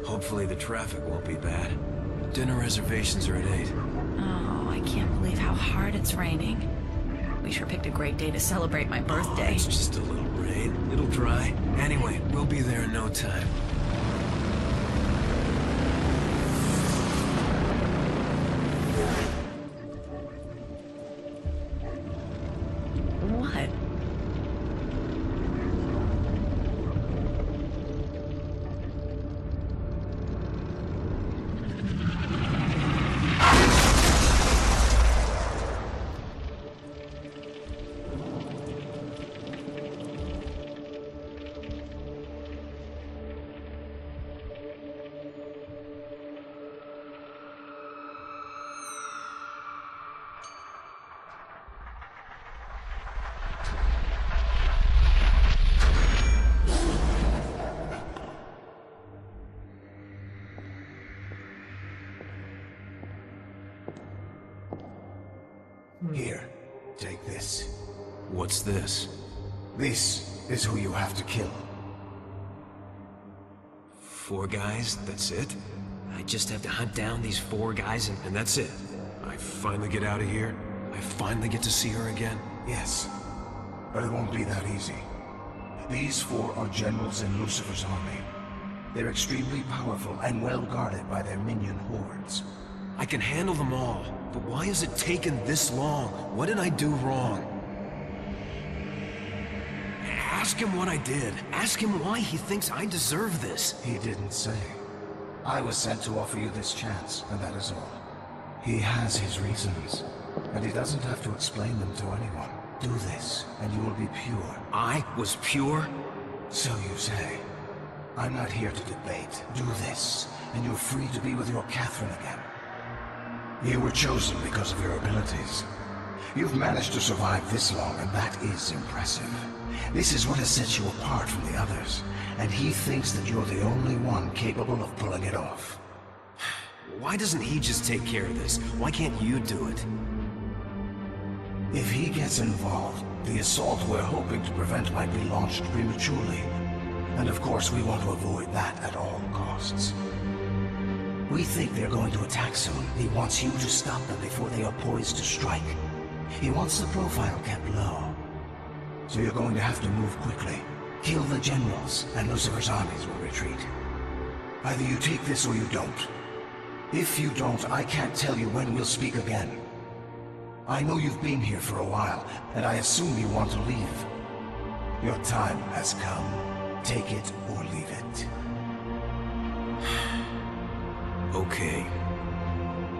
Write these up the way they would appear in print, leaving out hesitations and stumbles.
Hopefully the traffic won't be bad. Dinner reservations are at 8. Oh, I can't believe how hard it's raining. We sure picked a great day to celebrate my birthday. Oh, it's just a little rain. It'll dry. Anyway, we'll be there in no time. What? Here, take this. What's this? This is who you have to kill. 4 guys, that's it? I just have to hunt down these 4 guys and that's it? I finally get out of here? I finally get to see her again? Yes, but it won't be that easy. These 4 are generals in Lucifer's army. They're extremely powerful and well guarded by their minion hordes. I can handle them all, but why has it taken this long? What did I do wrong? Ask him what I did. Ask him why he thinks I deserve this. He didn't say. I was sent to offer you this chance, and that is all. He has his reasons, and he doesn't have to explain them to anyone. Do this, and you will be pure. I was pure? So you say. I'm not here to debate. Do this, and you're free to be with your Catherine again. You were chosen because of your abilities. You've managed to survive this long, and that is impressive. This is what has set you apart from the others, and he thinks that you're the only one capable of pulling it off. Why doesn't he just take care of this? Why can't you do it? If he gets involved, the assault we're hoping to prevent might be launched prematurely. And of course, we want to avoid that at all costs. We think they're going to attack soon. He wants you to stop them before they are poised to strike. He wants the profile kept low. So you're going to have to move quickly. Kill the generals, and Lucifer's armies will retreat. Either you take this or you don't. If you don't, I can't tell you when we'll speak again. I know you've been here for a while, and I assume you want to leave. Your time has come. Take it or leave it. Okay.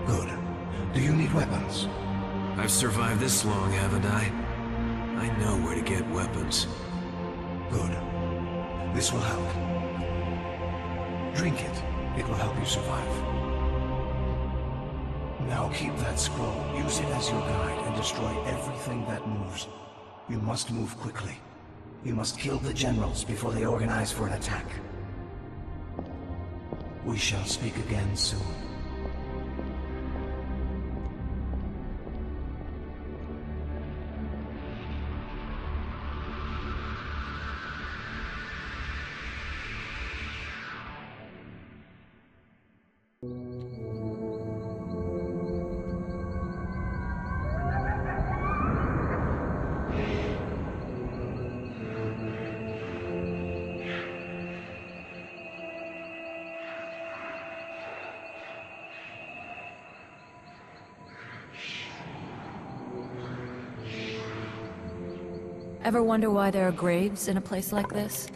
Good. Do you need weapons? I've survived this long, haven't I? I know where to get weapons. Good. This will help. Drink it. It will help you survive. Now keep that scroll. Use it as your guide and destroy everything that moves. You must move quickly. You must kill the generals before they organize for an attack. We shall speak again soon. Ever wonder why there are graves in a place like this?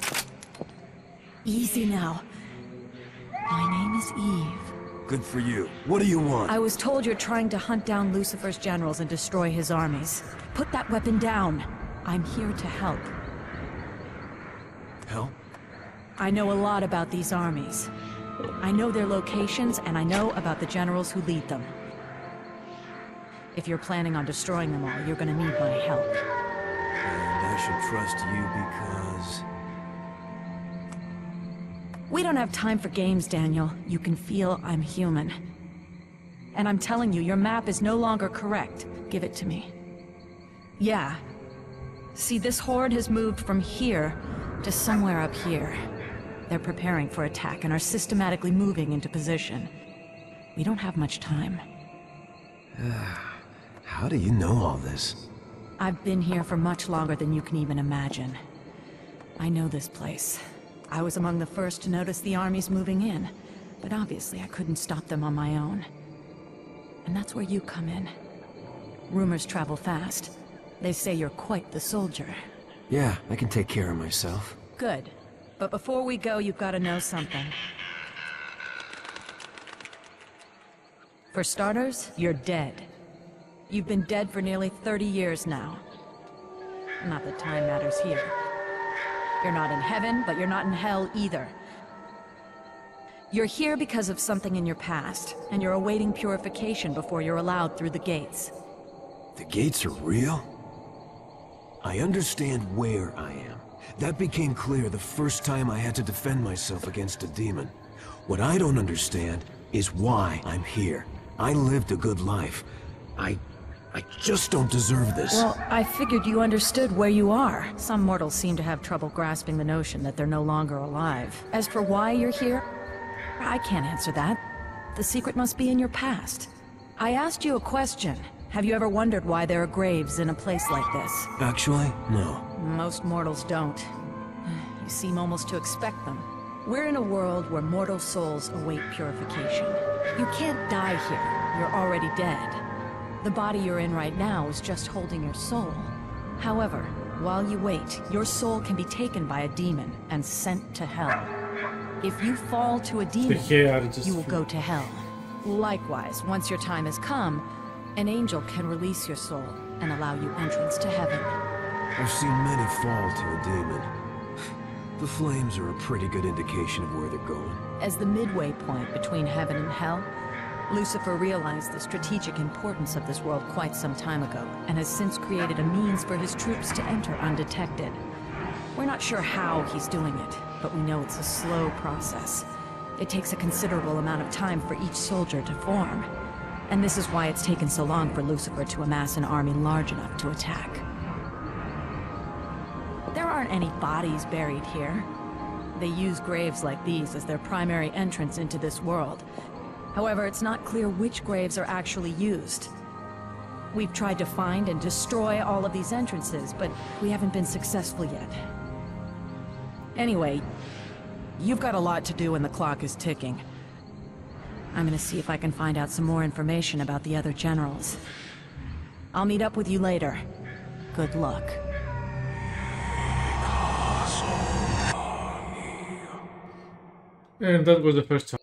Easy now. My name is Eve. Good for you. What do you want? I was told you're trying to hunt down Lucifer's generals and destroy his armies. Put that weapon down. I'm here to help. Help? I know a lot about these armies. I know their locations, and I know about the generals who lead them. If you're planning on destroying them all, you're gonna need my help. And I should trust you because... We don't have time for games, Daniel. You can feel I'm human. And I'm telling you, your map is no longer correct. Give it to me. Yeah. See, this horde has moved from here to somewhere up here. They're preparing for attack and are systematically moving into position. We don't have much time. How do you know all this? I've been here for much longer than you can even imagine. I know this place. I was among the first to notice the armies moving in, but obviously I couldn't stop them on my own. And that's where you come in. Rumors travel fast. They say you're quite the soldier. Yeah, I can take care of myself. Good. But before we go, you've got to know something. For starters, you're dead. You've been dead for nearly 30 years now. Not that time matters here. You're not in heaven, but you're not in hell either. You're here because of something in your past, and you're awaiting purification before you're allowed through the gates. The gates are real? I understand where I am. That became clear the first time I had to defend myself against a demon. What I don't understand is why I'm here. I lived a good life. I just don't deserve this. Well, I figured you understood where you are. Some mortals seem to have trouble grasping the notion that they're no longer alive. As for why you're here, I can't answer that. The secret must be in your past. I asked you a question. Have you ever wondered why there are graves in a place like this? Actually, no. Most mortals don't. You seem almost to expect them. We're in a world where mortal souls await purification. You can't die here. You're already dead. The body you're in right now is just holding your soul. However, while you wait, your soul can be taken by a demon and sent to hell. If you fall to a demon, you will go to hell. Likewise, once your time has come, an angel can release your soul and allow you entrance to heaven. I've seen many fall to a demon. The flames are a pretty good indication of where they're going. As the midway point between heaven and hell, Lucifer realized the strategic importance of this world quite some time ago, and has since created a means for his troops to enter undetected. We're not sure how he's doing it, but we know it's a slow process. It takes a considerable amount of time for each soldier to form. And this is why it's taken so long for Lucifer to amass an army large enough to attack. There aren't any bodies buried here. They use graves like these as their primary entrance into this world. However, it's not clear which graves are actually used. We've tried to find and destroy all of these entrances, but we haven't been successful yet. Anyway, you've got a lot to do and the clock is ticking. I'm gonna see if I can find out some more information about the other generals. I'll meet up with you later. Good luck. And that was the first time.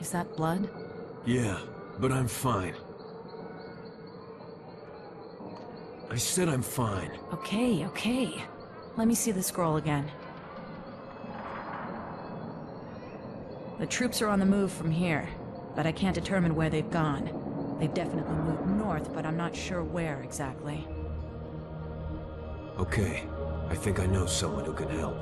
Is that blood? Yeah, but I'm fine. I said I'm fine. Okay, okay. Let me see the scroll again. The troops are on the move from here, but I can't determine where they've gone. They've definitely moved north, but I'm not sure where exactly. Okay, I think I know someone who can help.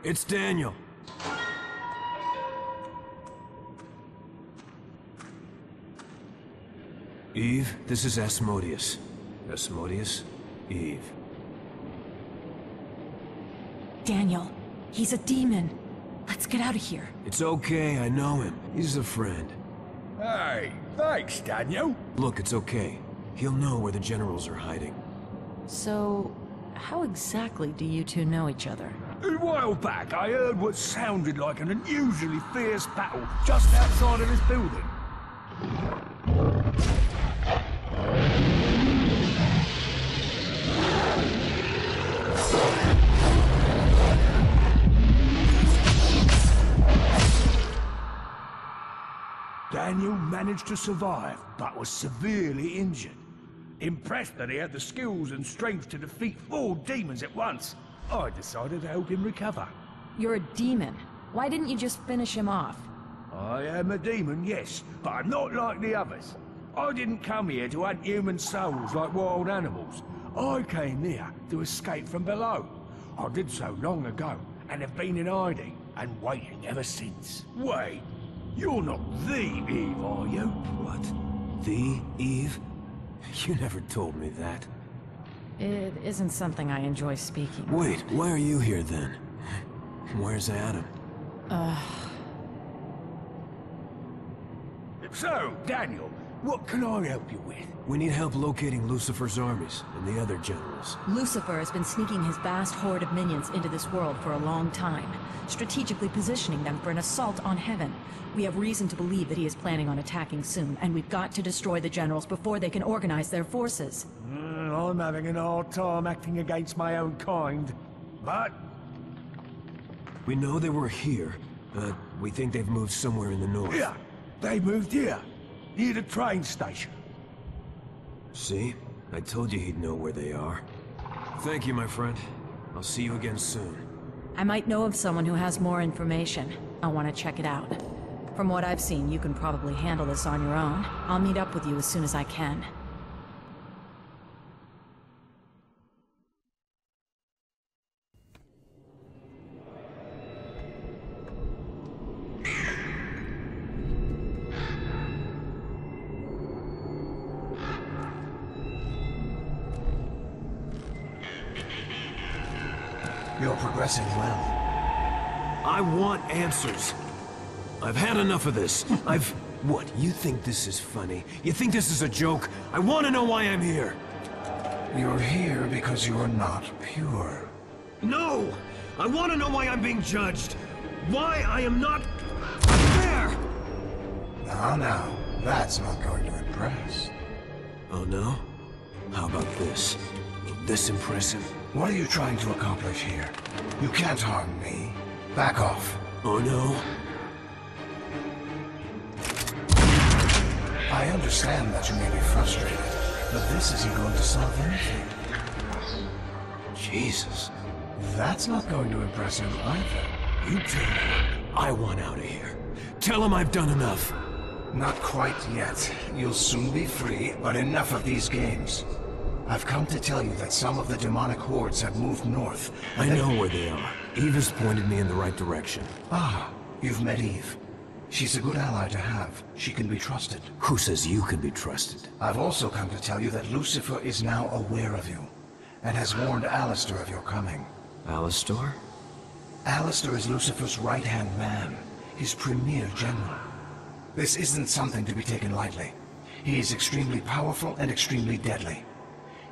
It's Daniel. Eve, this is Asmodeus. Asmodeus, Eve. Daniel, he's a demon. Let's get out of here. It's okay, I know him. He's a friend. Hey, thanks, Daniel. Look, it's okay. He'll know where the generals are hiding. So, how exactly do you two know each other? A while back, I heard what sounded like an unusually fierce battle just outside of this building. Daniel managed to survive, but was severely injured. Impressed that he had the skills and strength to defeat 4 demons at once, I decided to help him recover. You're a demon. Why didn't you just finish him off? I am a demon, yes, but I'm not like the others. I didn't come here to hunt human souls like wild animals. I came here to escape from below. I did so long ago, and have been in hiding and waiting ever since. Wait, you're not the Eve, are you? What? The Eve? You never told me that. It isn't something I enjoy speaking. Wait, why are you here then? Where's Adam? So, Daniel, what can I help you with? We need help locating Lucifer's armies and the other generals. Lucifer has been sneaking his vast horde of minions into this world for a long time, strategically positioning them for an assault on heaven. We have reason to believe that he is planning on attacking soon, and we've got to destroy the generals before they can organize their forces. I'm having a hard time acting against my own kind, but... We know they were here, but we think they've moved somewhere in the north. Yeah, they moved here, near the train station. See? I told you he'd know where they are. Thank you, my friend. I'll see you again soon. I might know of someone who has more information. I want to check it out. From what I've seen, you can probably handle this on your own. I'll meet up with you as soon as I can. You're progressing well. I want answers. I've had enough of this. What, you think this is funny? You think this is a joke? I want to know why I'm here. You're here because you are not pure. No! I want to know why I'm being judged. Why I am not... there! Now, that's not going to impress. Oh no? How about this? Will this impress him? What are you trying to accomplish here? You can't harm me. Back off. Oh no? I understand that you may be frustrated, but this isn't going to solve anything. Jesus. That's not going to impress him either. You tell him I want out of here. Tell him I've done enough. Not quite yet. You'll soon be free, but enough of these games. I've come to tell you that some of the demonic hordes have moved north. I know where they are. Eve has pointed me in the right direction. Ah, you've met Eve. She's a good ally to have. She can be trusted. Who says you can be trusted? I've also come to tell you that Lucifer is now aware of you, and has warned Alistair of your coming. Alistair? Alistair is Lucifer's right-hand man, his premier general. This isn't something to be taken lightly. He is extremely powerful and extremely deadly.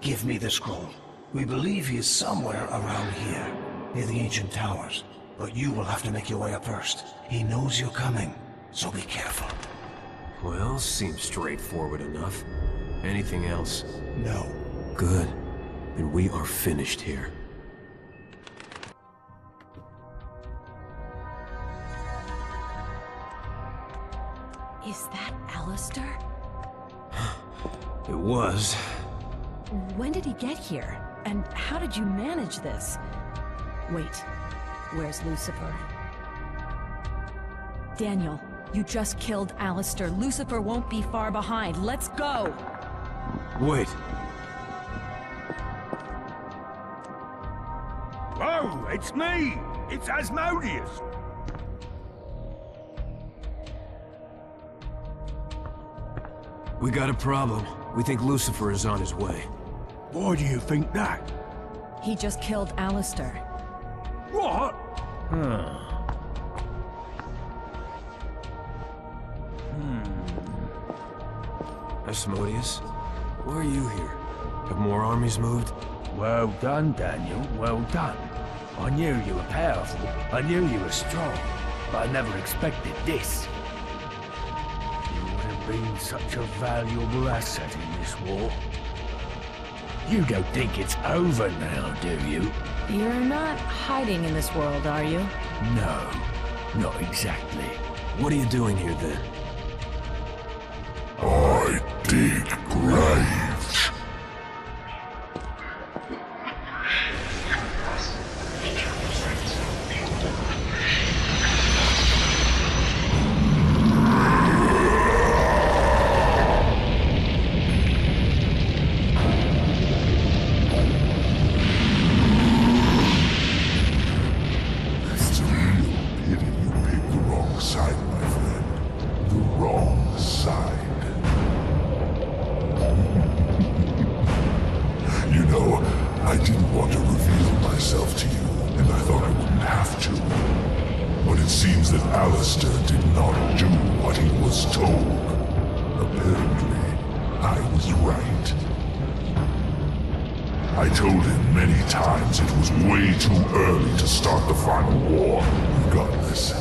Give me the scroll. We believe he is somewhere around here, near the ancient towers. But you will have to make your way up first. He knows you're coming, so be careful. Well, seems straightforward enough. Anything else? No. Good. Then we are finished here. Is that Alistair? It was. When did he get here? And how did you manage this? Wait, where's Lucifer? Daniel, you just killed Alistair. Lucifer won't be far behind. Let's go! Wait. Whoa, it's me! It's Asmodeus! We got a problem. We think Lucifer is on his way. Why do you think that? He just killed Alistair. What? Asmodeus? Why are you here? Have more armies moved? Well done, Daniel, well done. I knew you were powerful. I knew you were strong. But I never expected this. You would have been such a valuable asset in this war. You don't think it's over now, do you? You're not hiding in this world, are you? No, not exactly. What are you doing here then? I dig graves. I told him many times it was way too early to start the final war. Regardless,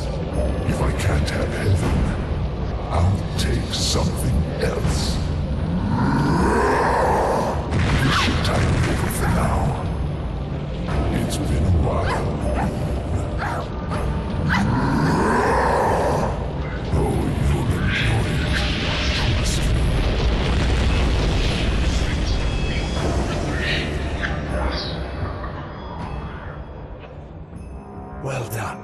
if I can't have heaven, I'll take something else. This should tide me over for now. It's been a while. Oh, you'll enjoy it. Trust me. Well done.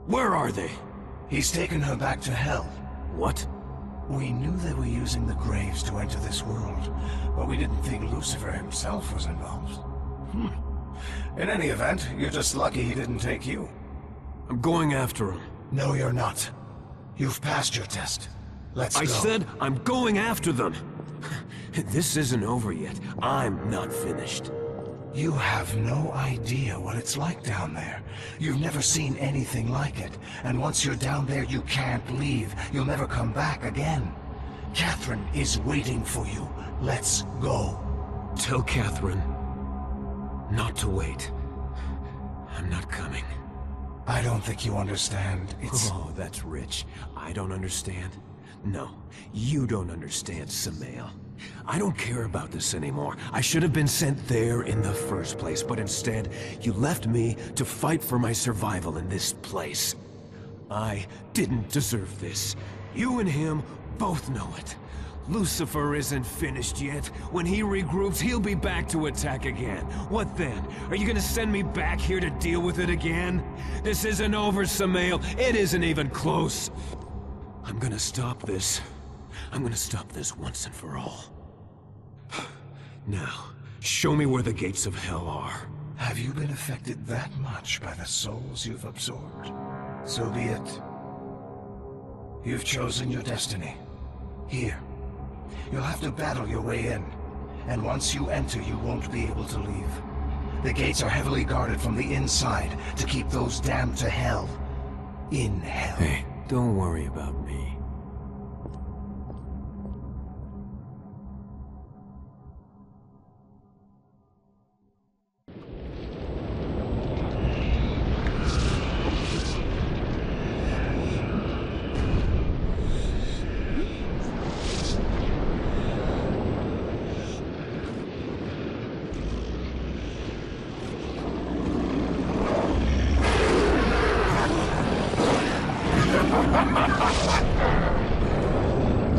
Where are they? He's taken her back to hell. What? We knew they were using the graves to enter this world, but we didn't think Lucifer himself was involved. In any event, you're just lucky he didn't take you. I'm going after him. No, you're not. You've passed your test. Let's go. I said I'm going after them. This isn't over yet. I'm not finished. You have no idea what it's like down there. You've never seen anything like it. And once you're down there, you can't leave. You'll never come back again. Catherine is waiting for you. Let's go. Tell Catherine not to wait. I'm not coming. I don't think you understand. It's... Oh, that's rich. I don't understand. No, you don't understand, Samael. I don't care about this anymore. I should have been sent there in the first place, but instead, you left me to fight for my survival in this place. I didn't deserve this. You and him both know it. Lucifer isn't finished yet. When he regroups, he'll be back to attack again. What then? Are you gonna send me back here to deal with it again? This isn't over, Samael. It isn't even close. I'm gonna stop this. I'm gonna stop this once and for all. Now, show me where the gates of hell are. Have you been affected that much by the souls you've absorbed? So be it. You've chosen your destiny. Here. You'll have to battle your way in. And once you enter, you won't be able to leave. The gates are heavily guarded from the inside to keep those damned to hell. In hell. Hey, don't worry about me.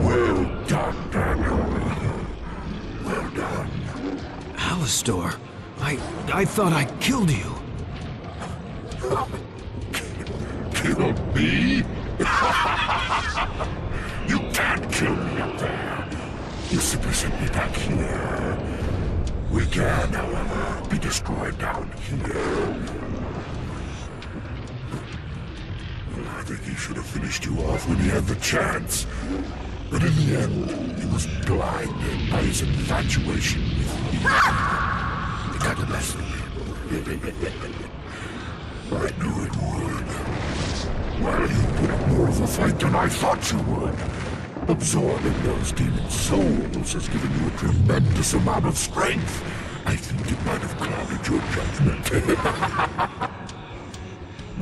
Well done, Daniel. Well done. Alistor, I thought I killed you. Kill me? You can't kill me up there. You simply sent me back here. We can, however, be destroyed down here. I think he should have finished you off when he had the chance. But in the end, he was blinded by his infatuation with me. It got the best of him. I knew it would. Well, you put up more of a fight than I thought you would. Absorbing those demon souls has given you a tremendous amount of strength. I think it might have clouded your judgment.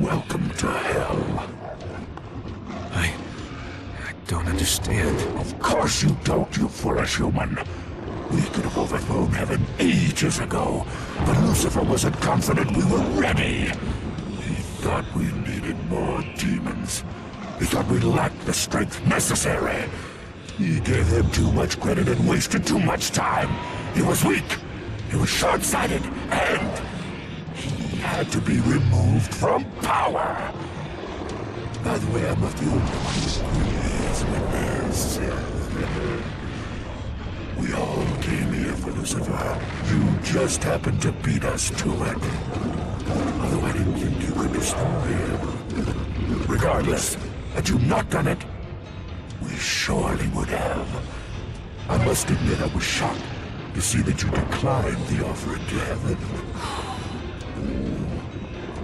Welcome to hell. I don't understand. Of course you don't, you foolish human. We could have overthrown heaven ages ago, but Lucifer wasn't confident we were ready. He thought we needed more demons. He thought we lacked the strength necessary. He gave them too much credit and wasted too much time. He was weak. He was short-sighted, and he had to be removed from power. By the way, I'm not the only one who agrees with this. We all came here for Lucifer. You just happened to beat us to it. Although I didn't think you could destroy him. Regardless, had you not done it, we surely would have. I must admit I was shocked to see that you declined the offer to heaven.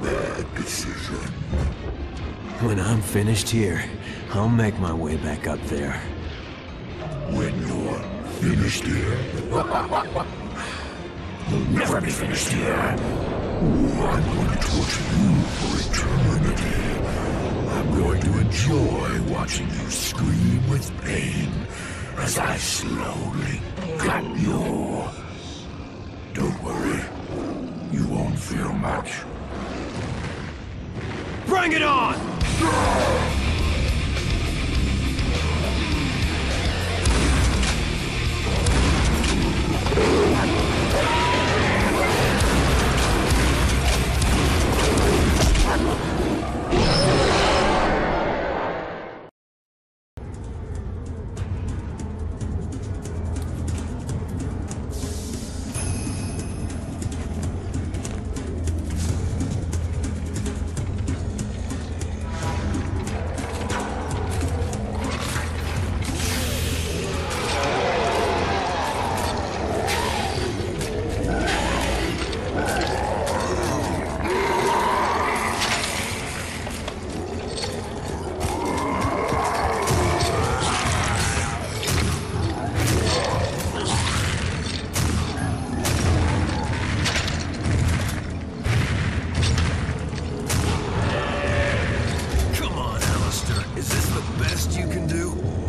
Bad decision. When I'm finished here, I'll make my way back up there. When you're finished here? You'll never be finished here. I'm going to torture you for eternity. I'm going to enjoy watching you scream with pain as I slowly gut you. Don't worry, you won't feel much. Bring it on!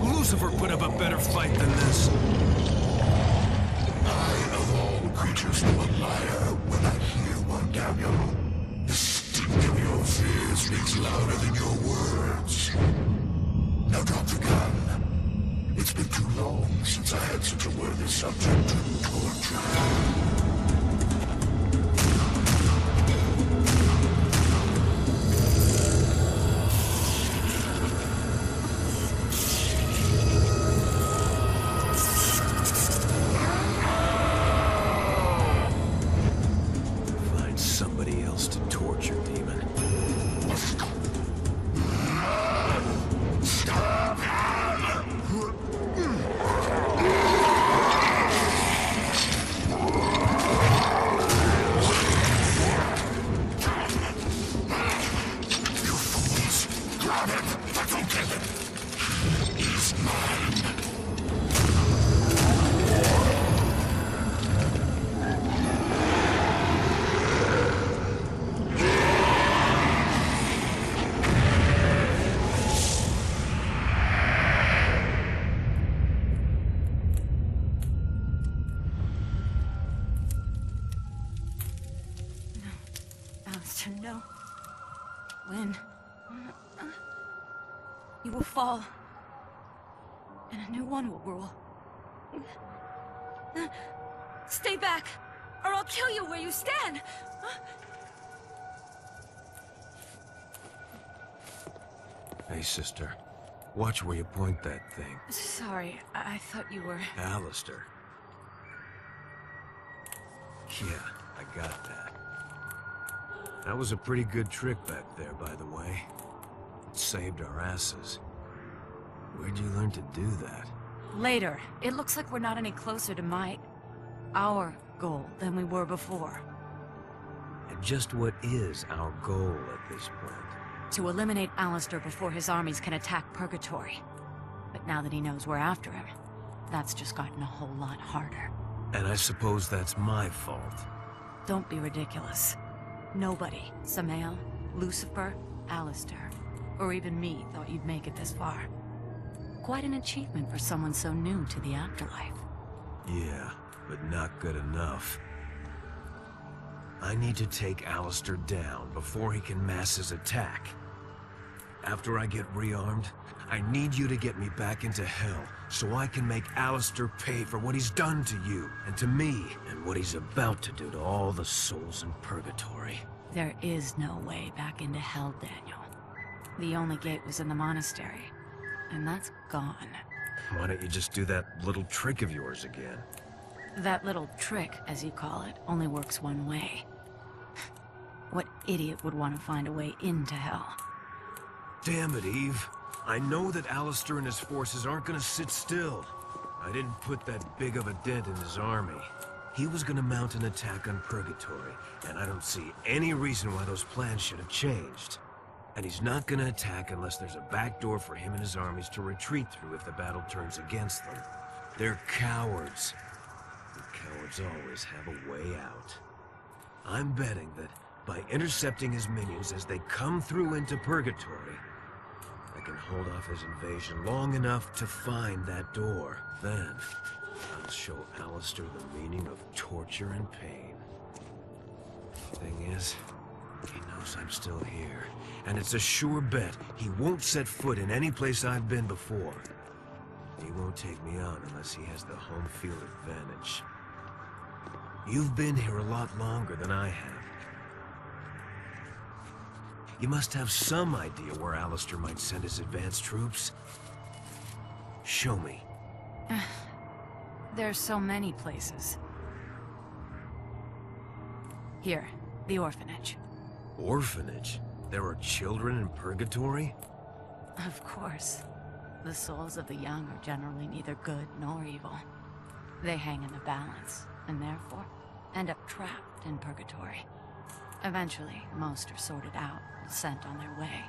Lucifer put up a better fight than this. I, of all creatures, know a liar when I hear one, Daniel. The stink of your fears rings louder than your words. Now drop the gun. It's been too long since I had such a worthy subject to torture. No. When you will fall, and a new one will rule. Stay back, or I'll kill you where you stand. Hey, sister. Watch where you point that thing. Sorry, I thought you were... Alistair. Yeah, I got that. That was a pretty good trick back there, by the way. It saved our asses. Where'd you learn to do that? Later. It looks like we're not any closer to our goal than we were before. And just what is our goal at this point? To eliminate Alistair before his armies can attack Purgatory. But now that he knows we're after him, that's just gotten a whole lot harder. And I suppose that's my fault. Don't be ridiculous. Nobody, Samael, Lucifer, Alistair, or even me thought you'd make it this far. Quite an achievement for someone so new to the afterlife. Yeah, but not good enough. I need to take Alistair down before he can mass his attack. After I get rearmed, I need you to get me back into hell so I can make Alistair pay for what he's done to you and to me and what he's about to do to all the souls in purgatory. There is no way back into hell, Daniel. The only gate was in the monastery, and that's gone. Why don't you just do that little trick of yours again? That little trick, as you call it, only works one way. What idiot would want to find a way into hell? Damn it, Eve. I know that Alistair and his forces aren't gonna sit still. I didn't put that big of a dent in his army. He was gonna mount an attack on Purgatory, and I don't see any reason why those plans should have changed. And he's not gonna attack unless there's a back door for him and his armies to retreat through if the battle turns against them. They're cowards. And cowards always have a way out. I'm betting that by intercepting his minions as they come through into Purgatory, I can hold off his invasion long enough to find that door. Then, I'll show Alistair the meaning of torture and pain. Thing is, he knows I'm still here, and it's a sure bet he won't set foot in any place I've been before. He won't take me on unless he has the home field advantage. You've been here a lot longer than I have. You must have some idea where Alistair might send his advanced troops. Show me. There's so many places. Here, the orphanage. Orphanage? There are children in Purgatory? Of course. The souls of the young are generally neither good nor evil. They hang in the balance, and therefore end up trapped in Purgatory. Eventually, most are sorted out and sent on their way.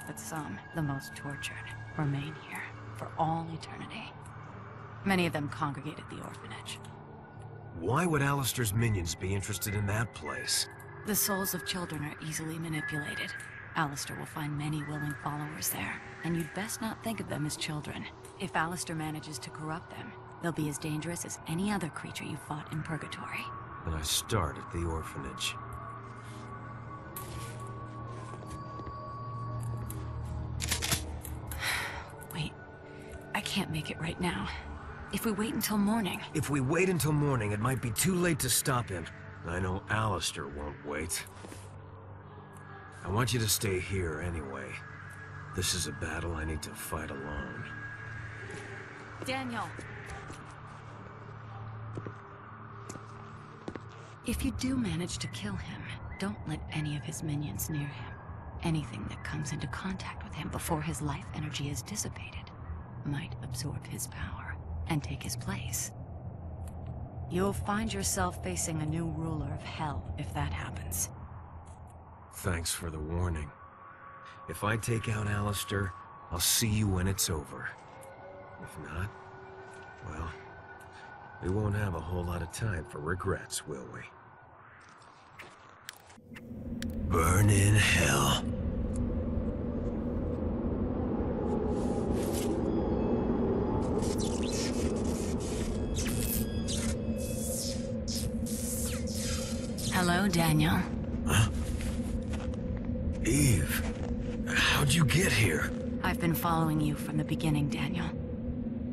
But some, the most tortured, remain here for all eternity. Many of them congregate at the orphanage. Why would Alistair's minions be interested in that place? The souls of children are easily manipulated. Alistair will find many willing followers there, and you'd best not think of them as children. If Alistair manages to corrupt them, they'll be as dangerous as any other creature you fought in Purgatory. Then I start at the orphanage. Wait, I can't make it right now. If we wait until morning... If we wait until morning, it might be too late to stop him. I know Alistair won't wait. I want you to stay here anyway. This is a battle I need to fight alone. Daniel! If you do manage to kill him, don't let any of his minions near him. Anything that comes into contact with him before his life energy is dissipated might absorb his power and take his place. You'll find yourself facing a new ruler of hell if that happens. Thanks for the warning. If I take out Alistair, I'll see you when it's over. If not, well, we won't have a whole lot of time for regrets, will we? Burn in hell. Hello, Daniel. Huh? Eve, how'd you get here? I've been following you from the beginning, Daniel.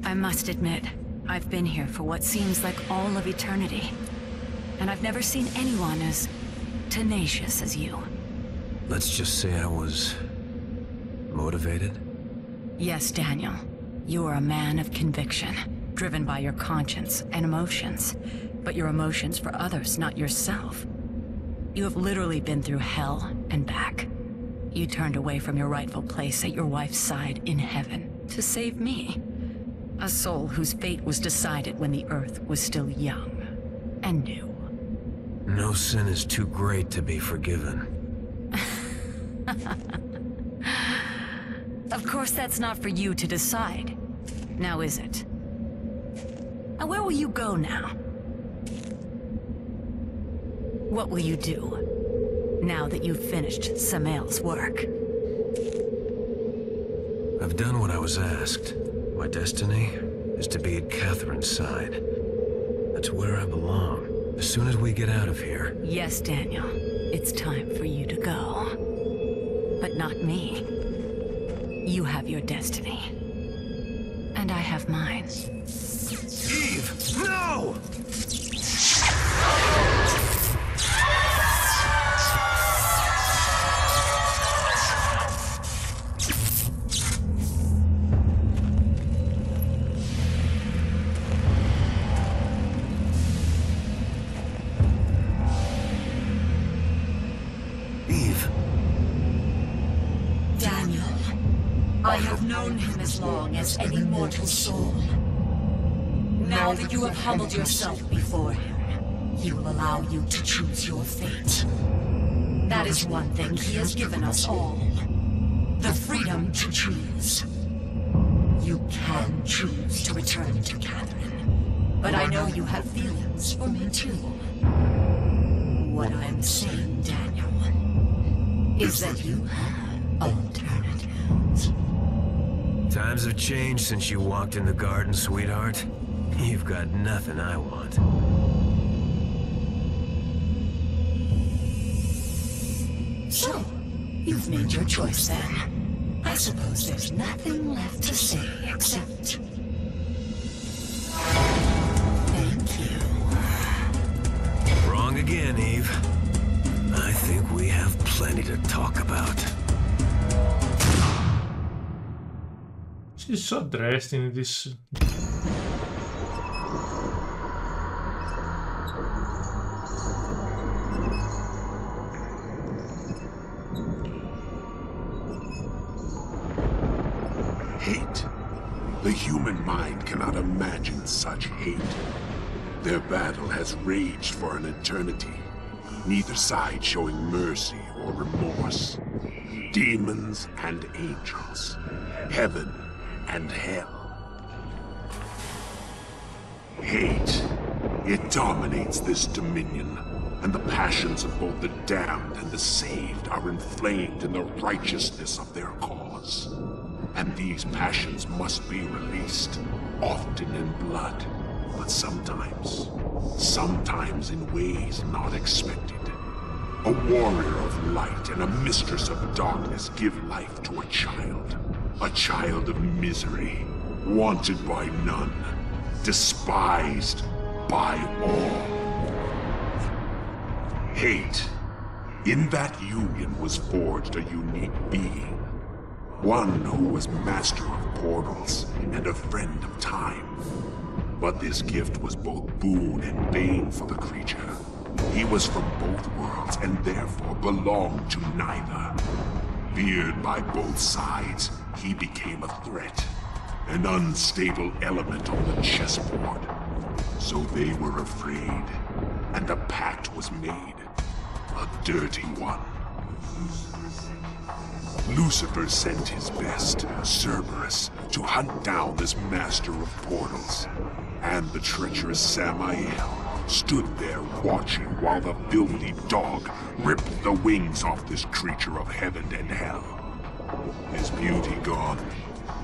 I must admit, I've been here for what seems like all of eternity. And I've never seen anyone as tenacious as you. Let's just say I was... motivated? Yes, Daniel. You are a man of conviction, driven by your conscience and emotions. But your emotions for others, not yourself. You have literally been through hell and back. You turned away from your rightful place at your wife's side in heaven to save me. A soul whose fate was decided when the earth was still young and new. No sin is too great to be forgiven. Of course, that's not for you to decide. Now is it? And where will you go now? What will you do, now that you've finished Samael's work? I've done what I was asked. My destiny is to be at Catherine's side. That's where I belong. As soon as we get out of here... Yes, Daniel. It's time for you to go. But not me. You have your destiny. And I have mine. Eve! No! I have known him as long as any mortal soul. Now that you have humbled yourself before him, he will allow you to choose your fate. That is one thing he has given us all. The freedom to choose. You can choose to return to Catherine, but I know you have feelings for me too. What I'm saying, Daniel, is that you have alternatives. Times have changed since you walked in the garden, sweetheart. You've got nothing I want. So, you've made your choice then. I suppose there's nothing left to say except... thank you. Wrong again, Eve. I think we have plenty to talk about. She's so dressed in this. Hate. The human mind cannot imagine such hate. Their battle has raged for an eternity, neither side showing mercy or remorse. Demons and angels, heaven and hell. Hate. It dominates this dominion, and the passions of both the damned and the saved are inflamed in the righteousness of their cause. And these passions must be released, often in blood, but sometimes in ways not expected. A warrior of light and a mistress of darkness give life to a child of misery, wanted by none, despised by all. Hate. In that union was forged a unique being. One who was master of portals and a friend of time. But this gift was both boon and bane for the creature. He was from both worlds and therefore belonged to neither. Feared by both sides, he became a threat. An unstable element on the chessboard. So they were afraid, and a pact was made. A dirty one. Lucifer sent his best, Cerberus, to hunt down this master of portals. And the treacherous Samael stood there watching while the filthy dog ripped the wings off this creature of heaven and hell. His beauty gone,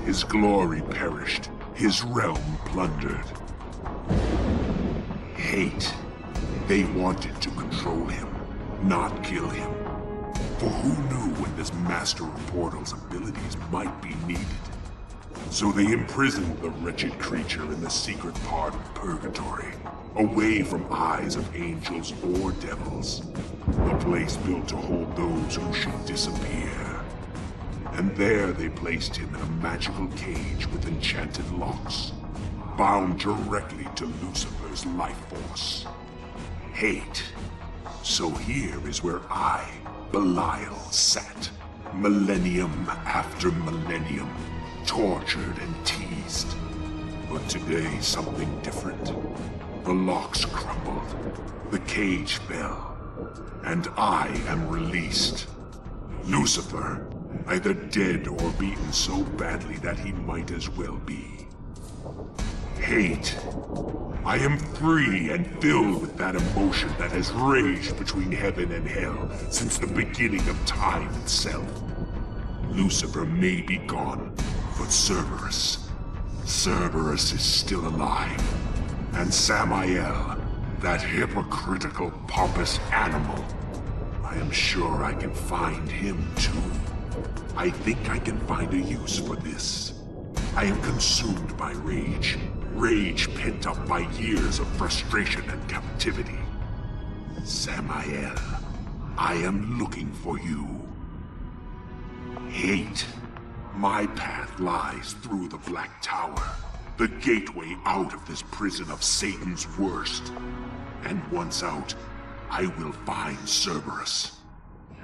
his glory perished, his realm plundered. Hate. They wanted to control him, not kill him. For who knew when this Master of Portals' abilities might be needed? So they imprisoned the wretched creature in the secret part of Purgatory, away from eyes of angels or devils. A place built to hold those who should disappear. And there they placed him in a magical cage with enchanted locks, bound directly to Lucifer's life force. Hate. So here is where I, Belial, sat, millennium after millennium, tortured and teased. But today, something different. The locks crumbled, the cage fell, and I am released. Lucifer, either dead or beaten so badly that he might as well be. hate. I am free and filled with that emotion that has raged between heaven and hell since the beginning of time itself. Lucifer may be gone, but Cerberus is still alive. And Samael, that hypocritical, pompous animal, I am sure I can find him too. I think I can find a use for this. I am consumed by rage. Rage pent up by years of frustration and captivity. Samael, I am looking for you. Hate. My path lies through the Black Tower, the gateway out of this prison of Satan's worst. And once out, I will find Cerberus.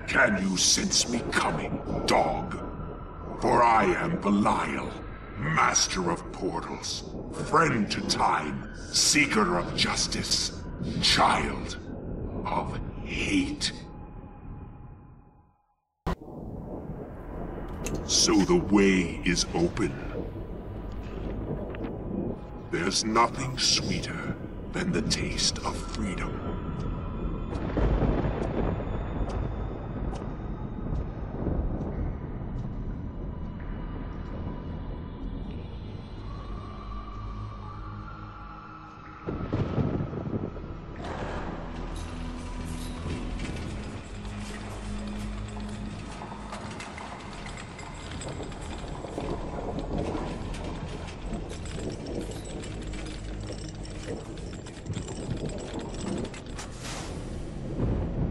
Can you sense me coming, dog? For I am Belial, master of portals, friend to time, seeker of justice, child of hate. So the way is open. There's nothing sweeter than the taste of freedom.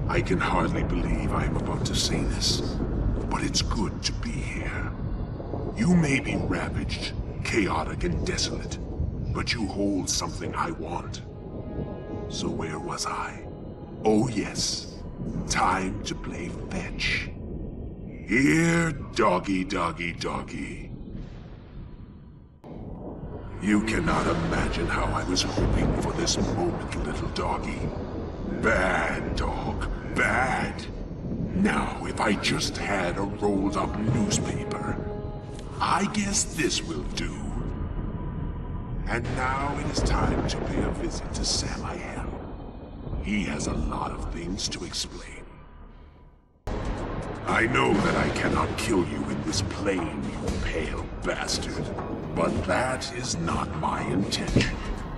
I can hardly believe I am about to say this, but it's good to be here. You may be ravaged, chaotic and desolate, but you hold something I want. So where was I? Oh yes, time to play fetch. Here, doggy, doggy, doggy. You cannot imagine how I was hoping for this moment, little doggy. Bad, dog. Bad. Now, if I just had a rolled-up newspaper. I guess this will do. And now it is time to pay a visit to Samael. He has a lot of things to explain. I know that I cannot kill you in this plane, you pale bastard. But that is not my intention.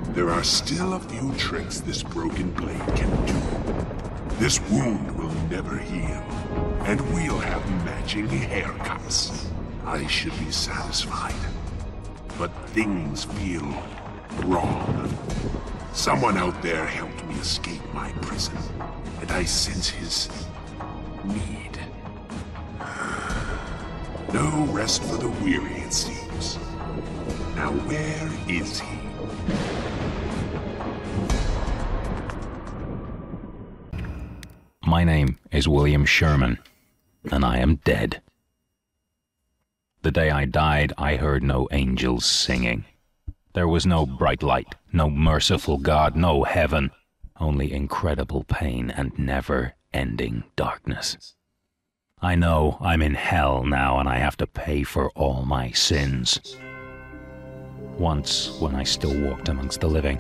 There are still a few tricks this broken blade can do. This wound will never heal, and we'll have matching haircuts. I should be satisfied. But things feel wrong. Someone out there helped me escape my prison, and I sense his need. No rest for the weary, it seems. Now where is he? My name is William Sherman, and I am dead. The day I died, I heard no angels singing. There was no bright light, no merciful God, no heaven, only incredible pain and never-ending darkness. I know I'm in hell now, and I have to pay for all my sins. Once, when I still walked amongst the living,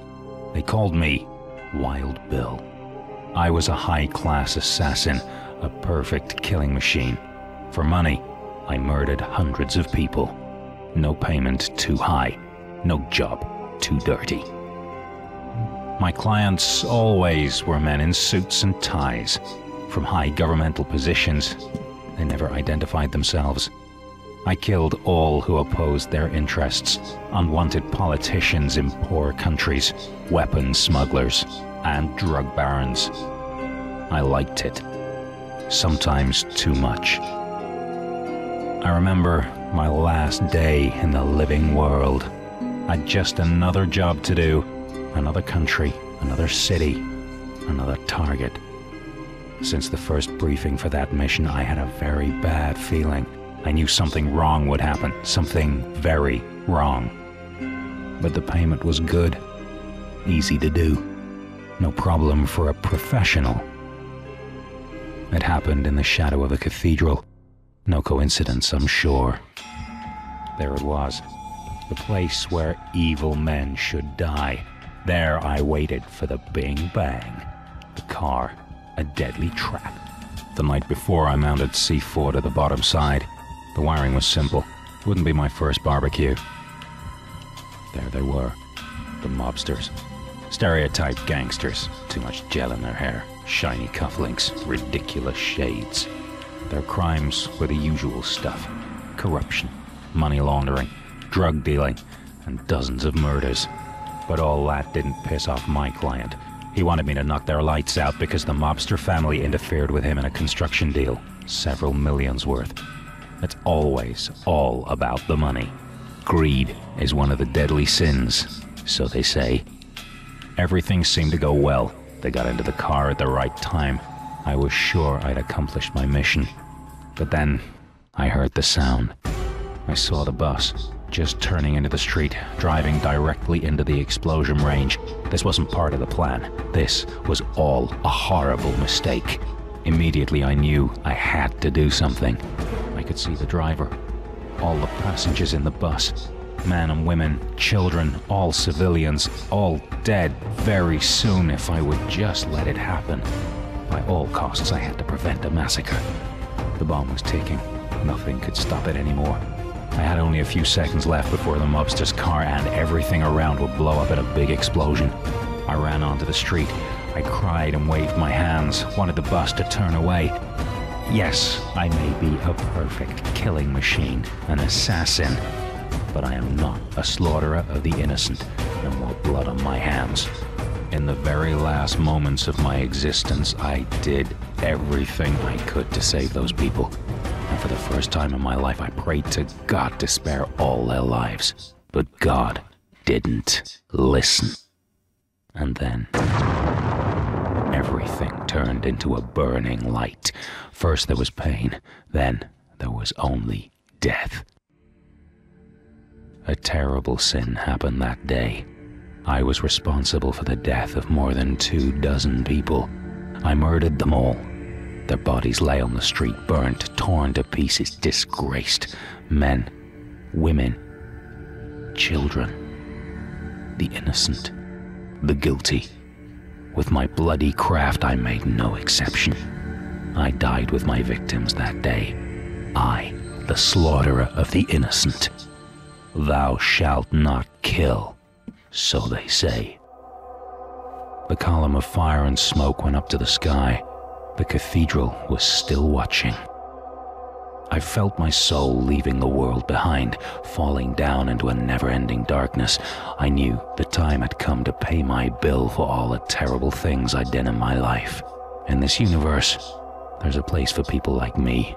they called me Wild Bill. I was a high-class assassin, a perfect killing machine. For money, I murdered hundreds of people. No payment too high, no job too dirty. My clients always were men in suits and ties. From high governmental positions, they never identified themselves. I killed all who opposed their interests, unwanted politicians in poor countries, weapons smugglers, and drug barons. I liked it. Sometimes too much. I remember my last day in the living world. I'd just another job to do, another country, another city, another target. Since the first briefing for that mission, I had a very bad feeling. I knew something wrong would happen, something very wrong. But the payment was good, easy to do. No problem for a professional. It happened in the shadow of a cathedral. No coincidence, I'm sure. There it was, The place where evil men should die. There I waited for the bing bang. The car, a deadly trap. The night before I mounted C4 to the bottom side. The wiring was simple. Wouldn't be my first barbecue. There they were. The mobsters. Stereotyped gangsters. Too much gel in their hair. Shiny cufflinks. Ridiculous shades. Their crimes were the usual stuff. Corruption. Money laundering. Drug dealing. And dozens of murders. But all that didn't piss off my client. He wanted me to knock their lights out because the mobster family interfered with him in a construction deal. Several millions worth. It's always all about the money. Greed is one of the deadly sins, so they say. Everything seemed to go well. They got into the car at the right time. I was sure I'd accomplished my mission. But then, I heard the sound. I saw the bus, just turning into the street, driving directly into the explosion range. This wasn't part of the plan. This was all a horrible mistake. Immediately I knew I had to do something. I could see the driver, all the passengers in the bus, men and women, children, all civilians, all dead very soon if I would just let it happen. By all costs, I had to prevent a massacre. The bomb was ticking. Nothing could stop it anymore. I had only a few seconds left before the mobster's car and everything around would blow up in a big explosion. I ran onto the street. I cried and waved my hands, wanted the bus to turn away. Yes, I may be a perfect killing machine, an assassin, but I am not a slaughterer of the innocent, no more blood on my hands. In the very last moments of my existence, I did everything I could to save those people. And for the first time in my life, I prayed to God to spare all their lives. But God didn't listen. And then everything turned into a burning light. First there was pain, then there was only death. A terrible sin happened that day. I was responsible for the death of more than 24 people. I murdered them all. Their bodies lay on the street, burnt, torn to pieces, disgraced. Men, women, children, the innocent, the guilty. With my bloody craft, I made no exception. I died with my victims that day. I, the slaughterer of the innocent. Thou shalt not kill, so they say. The column of fire and smoke went up to the sky. The cathedral was still watching. I felt my soul leaving the world behind, falling down into a never-ending darkness. I knew the time had come to pay my bill for all the terrible things I'd done in my life. In this universe, there's a place for people like me,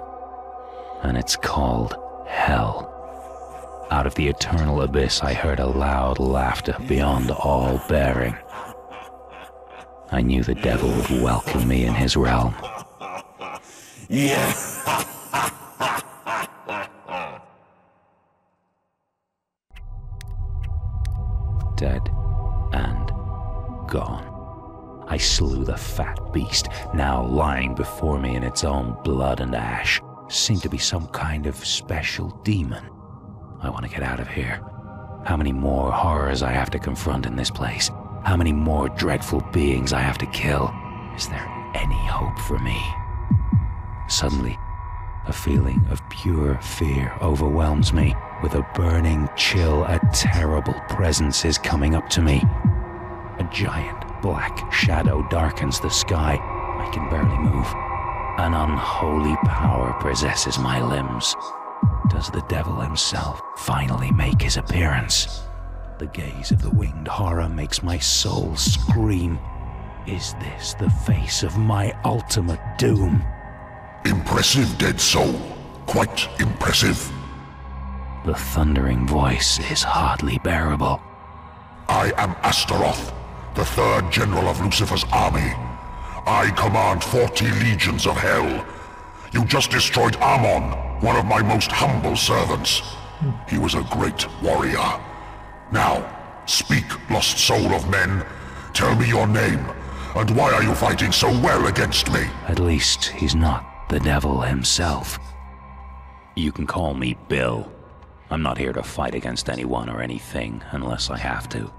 and it's called Hell. Out of the eternal abyss, I heard a loud laughter beyond all bearing. I knew the devil would welcome me in his realm. Yeah. Dead and gone. I slew the fat beast, now lying before me in its own blood and ash. Seemed to be some kind of special demon. I want to get out of here. How many more horrors I have to confront in this place? How many more dreadful beings I have to kill? Is there any hope for me? Suddenly, a feeling of pure fear overwhelms me. With a burning chill, a terrible presence is coming up to me. A giant black shadow darkens the sky. I can barely move. An unholy power possesses my limbs. Does the devil himself finally make his appearance? The gaze of the winged horror makes my soul scream. Is this the face of my ultimate doom? Impressive, dead soul. Quite impressive. The thundering voice is hardly bearable. I am Astaroth, the third general of Lucifer's army. I command 40 legions of hell. You just destroyed Ammon, one of my most humble servants. He was a great warrior. Now, speak, lost soul of men. Tell me your name, and why are you fighting so well against me? At least he's not the devil himself. You can call me Bill. I'm not here to fight against anyone or anything unless I have to.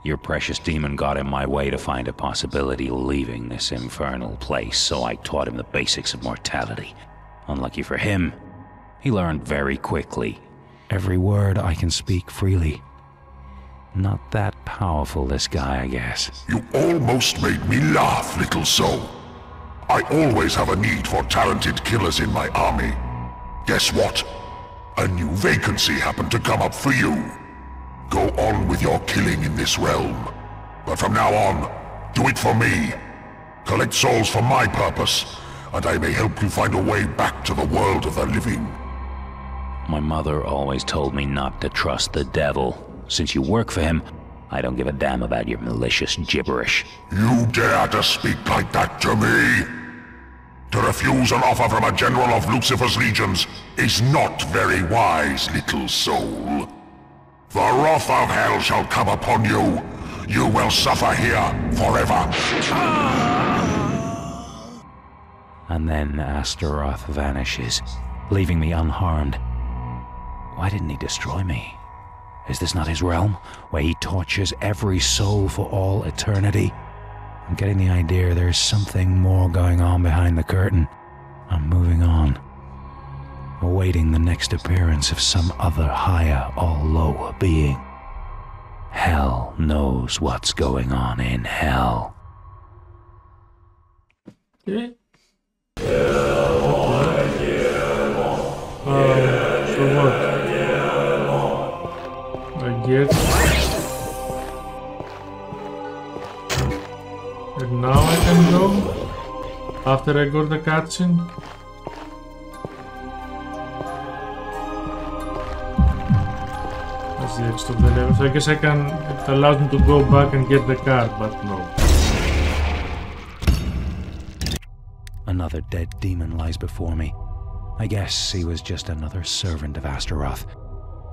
Your precious demon got in my way to find a possibility of leaving this infernal place, so I taught him the basics of mortality. Unlucky for him, he learned very quickly. Every word I can speak freely. Not that powerful, this guy, I guess. You almost made me laugh, little soul. I always have a need for talented killers in my army. Guess what? A new vacancy happened to come up for you. Go on with your killing in this realm. But from now on, do it for me. Collect souls for my purpose, and I may help you find a way back to the world of the living. My mother always told me not to trust the devil. Since you work for him, I don't give a damn about your malicious gibberish. You dare to speak like that to me? To refuse an offer from a general of Lucifer's legions is not very wise, little soul. The wrath of hell shall come upon you. You will suffer here forever. And then Astaroth vanishes, leaving me unharmed. Why didn't he destroy me? Is this not his realm, where he tortures every soul for all eternity? I'm getting the idea there's something more going on behind the curtain. I'm moving on, awaiting the next appearance of some other higher or lower being. Hell knows what's going on in hell. Okay. So what? I guess. And now I can go? After I got the cutscene? That's the exit of the level. So I guess I can... It allows me to go back and get the card, but no. Another dead demon lies before me. I guess he was just another servant of Astaroth.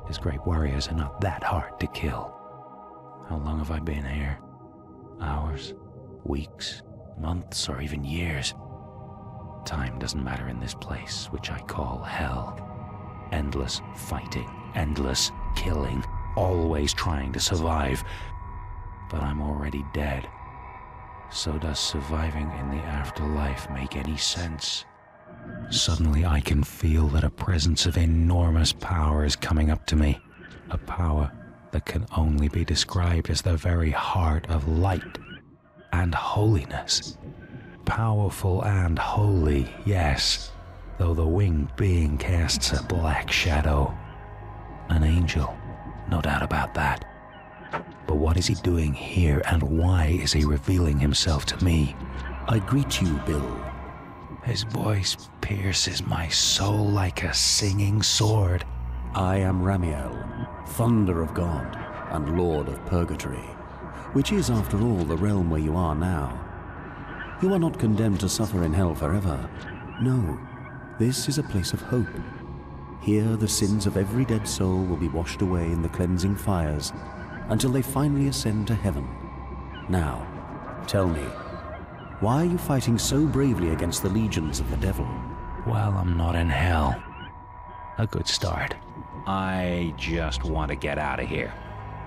His great warriors are not that hard to kill. How long have I been here? Hours? Weeks? Months? Or even years? Time doesn't matter in this place, which I call hell. Endless fighting, endless killing, always trying to survive. But I'm already dead. So does surviving in the afterlife make any sense? Suddenly I can feel that a presence of enormous power is coming up to me. A power that can only be described as the very heart of light and holiness. Powerful and holy, yes, though the winged being casts a black shadow. An angel, no doubt about that. But what is he doing here, and why is he revealing himself to me? I greet you, Bill. His voice pierces my soul like a singing sword. I am Ramiel, Thunder of God and Lord of Purgatory, which is, after all, the realm where you are now. You are not condemned to suffer in hell forever. No, this is a place of hope. Here the sins of every dead soul will be washed away in the cleansing fires until they finally ascend to heaven. Now, tell me, why are you fighting so bravely against the legions of the devil? Well, I'm not in hell. A good start. I just want to get out of here.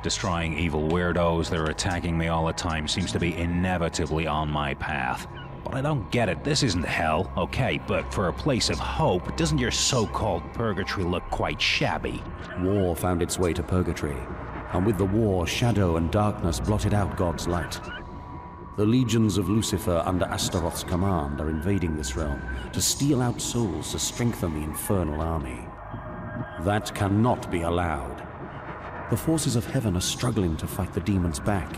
Destroying evil weirdos that are attacking me all the time seems to be inevitably on my path. But I don't get it. This isn't hell, okay, but for a place of hope, doesn't your so-called purgatory look quite shabby? War found its way to purgatory, and with the war, shadow and darkness blotted out God's light. The legions of Lucifer under Astaroth's command are invading this realm to steal out souls to strengthen the infernal army. That cannot be allowed. The forces of heaven are struggling to fight the demons back.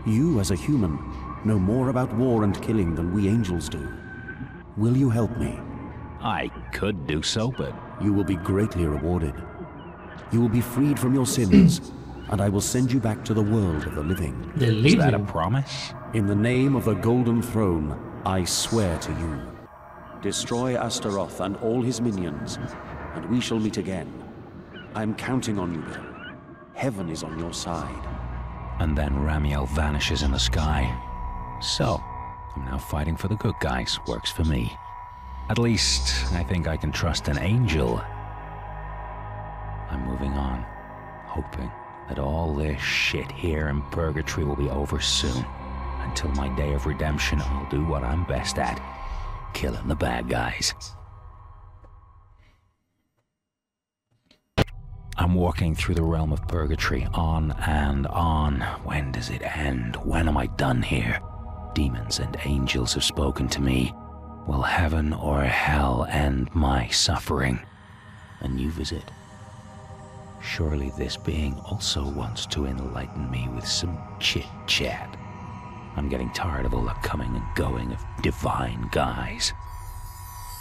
You, as a human, know more about war and killing than we angels do. Will you help me? I could do so, but... You will be greatly rewarded. You will be freed from your sins, and I will send you back to the world of the living. Is that a promise? In the name of the Golden Throne, I swear to you. Destroy Astaroth and all his minions, and we shall meet again. I am counting on you, Bill. Heaven is on your side. And then Ramiel vanishes in the sky. So, I'm now fighting for the good guys. Works for me. At least, I think I can trust an angel. I'm moving on, hoping that all this shit here in purgatory will be over soon. Until my day of redemption, I'll do what I'm best at, killing the bad guys. I'm walking through the realm of purgatory, on and on. When does it end? When am I done here? Demons and angels have spoken to me. Will heaven or hell end my suffering? A new visit. Surely this being also wants to enlighten me with some chit-chat. I'm getting tired of all the coming and going of divine guys.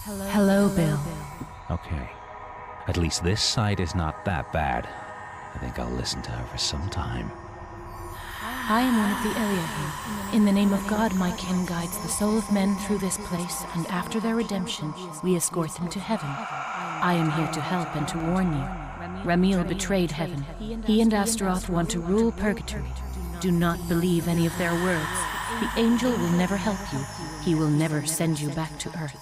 Hello, Bill. Okay. At least this side is not that bad. I think I'll listen to her for some time. I am one of the Eliahim. In the name of God, my kin guides the soul of men through this place, and after their redemption, we escort them to heaven. I am here to help and to warn you. Ramiel betrayed heaven. He and Astaroth want to rule purgatory. Do not believe any of their words. The angel will never help you. He will never send you back to Earth.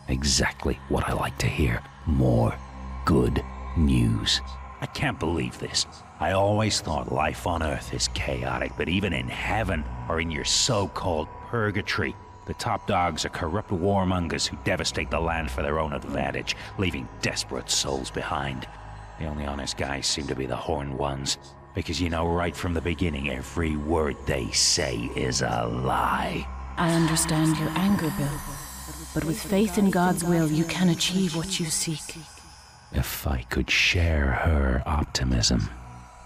Exactly what I like to hear. More good news. I can't believe this. I always thought life on Earth is chaotic, but even in heaven, or in your so-called purgatory, the top dogs are corrupt warmongers who devastate the land for their own advantage, leaving desperate souls behind. The only honest guys seem to be the horned ones, because you know right from the beginning every word they say is a lie. I understand your anger, Bill, but with faith in God's will, you can achieve what you seek. If I could share her optimism.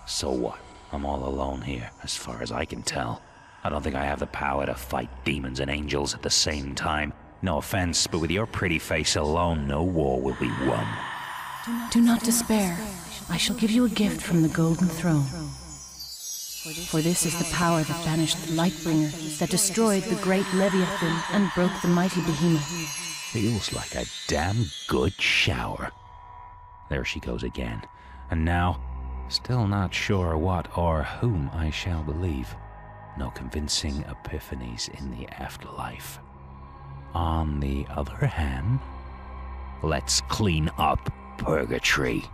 So what? I'm all alone here, as far as I can tell. I don't think I have the power to fight demons and angels at the same time. No offense, but with your pretty face alone, no war will be won. Do not despair. I shall give you a gift from the Golden Throne. For this is the power that banished the Lightbringer, that destroyed the great Leviathan and broke the mighty Behemoth. Feels like a damn good shower. There she goes again. And now, still not sure what or whom I shall believe. No convincing epiphanies in the afterlife. On the other hand, let's clean up purgatory.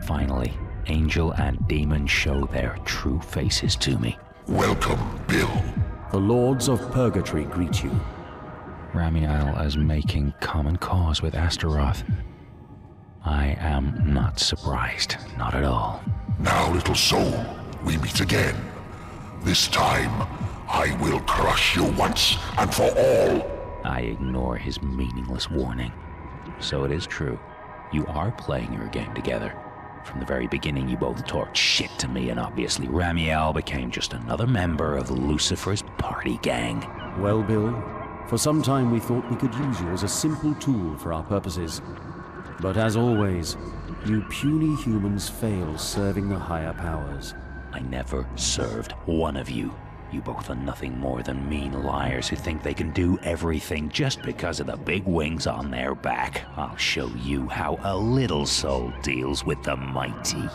Finally, angel and demon show their true faces to me. Welcome, Bill. The Lords of Purgatory greet you. Ramiel is making common cause with Astaroth. I am not surprised, not at all. Now, little soul, we meet again. This time, I will crush you once and for all. I ignore his meaningless warning. So it is true. You are playing your game together. From the very beginning, you both talked shit to me, and obviously Ramiel became just another member of Lucifer's party gang. Well, Bill, for some time we thought we could use you as a simple tool for our purposes. But as always, you puny humans fail serving the higher powers. I never served one of you. You both are nothing more than mean liars who think they can do everything just because of the big wings on their back. I'll show you how a little soul deals with the mighty.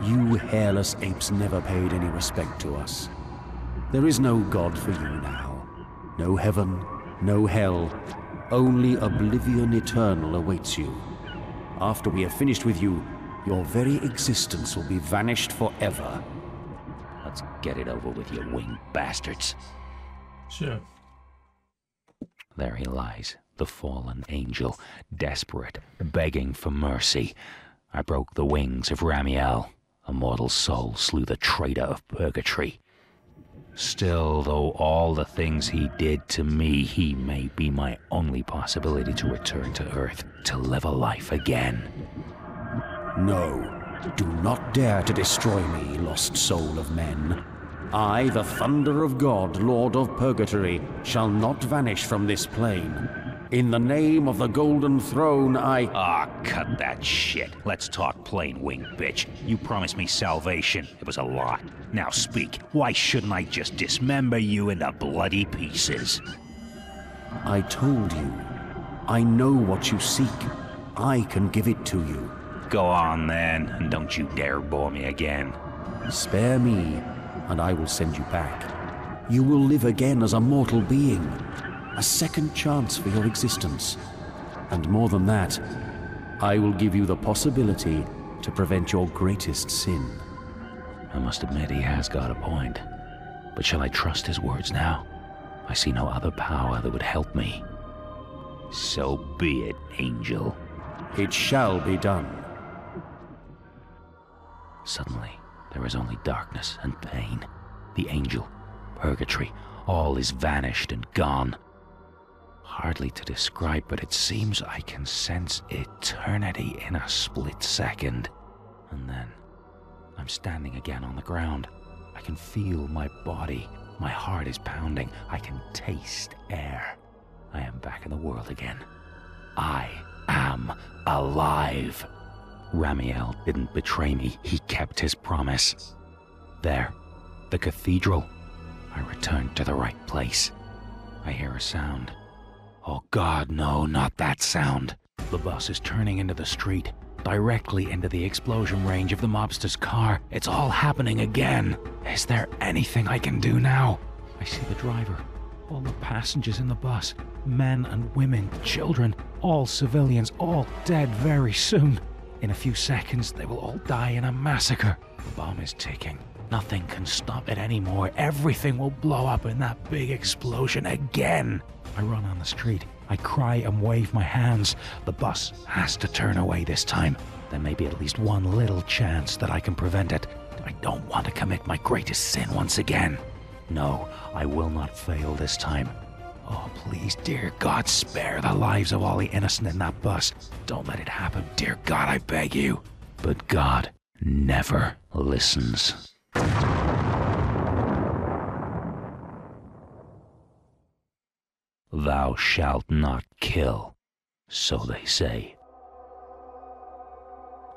You hairless apes never paid any respect to us. There is no God for you now. No heaven, no hell. Only oblivion eternal awaits you. After we have finished with you, your very existence will be vanished forever. Let's get it over with, you winged bastards. Sure. There he lies, the fallen angel, desperate, begging for mercy. I broke the wings of Ramiel. A mortal soul slew the traitor of purgatory. Still, though all the things he did to me, he may be my only possibility to return to Earth, to live a life again. No. Do not dare to destroy me, lost soul of men. I, the thunder of God, Lord of Purgatory, shall not vanish from this plane. In the name of the Golden Throne, Ah, cut that shit. Let's talk plain, winged bitch. You promised me salvation. It was a lie. Now speak. Why shouldn't I just dismember you into bloody pieces? I told you. I know what you seek. I can give it to you. Go on then, and don't you dare bore me again. Spare me, and I will send you back. You will live again as a mortal being. A second chance for your existence. And more than that, I will give you the possibility to prevent your greatest sin. I must admit he has got a point. But shall I trust his words now? I see no other power that would help me. So be it, angel. It shall be done. Suddenly, there is only darkness and pain. The angel, purgatory, all is vanished and gone. Hardly to describe, but it seems I can sense eternity in a split second. And then, I'm standing again on the ground. I can feel my body. My heart is pounding. I can taste air. I am back in the world again. I am alive. Ramiel didn't betray me. He kept his promise. There, the cathedral. I returned to the right place. I hear a sound. Oh God, no, not that sound. The bus is turning into the street, directly into the explosion range of the mobster's car. It's all happening again. Is there anything I can do now? I see the driver, all the passengers in the bus, men and women, children, all civilians, all dead very soon. In a few seconds, they will all die in a massacre. The bomb is ticking. Nothing can stop it anymore. Everything will blow up in that big explosion again. I run on the street. I cry and wave my hands. The bus has to turn away this time. There may be at least one little chance that I can prevent it. I don't want to commit my greatest sin once again. No, I will not fail this time. Oh, please, dear God, spare the lives of all the innocent in that bus. Don't let it happen, dear God, I beg you. But God never listens. Thou shalt not kill, so they say.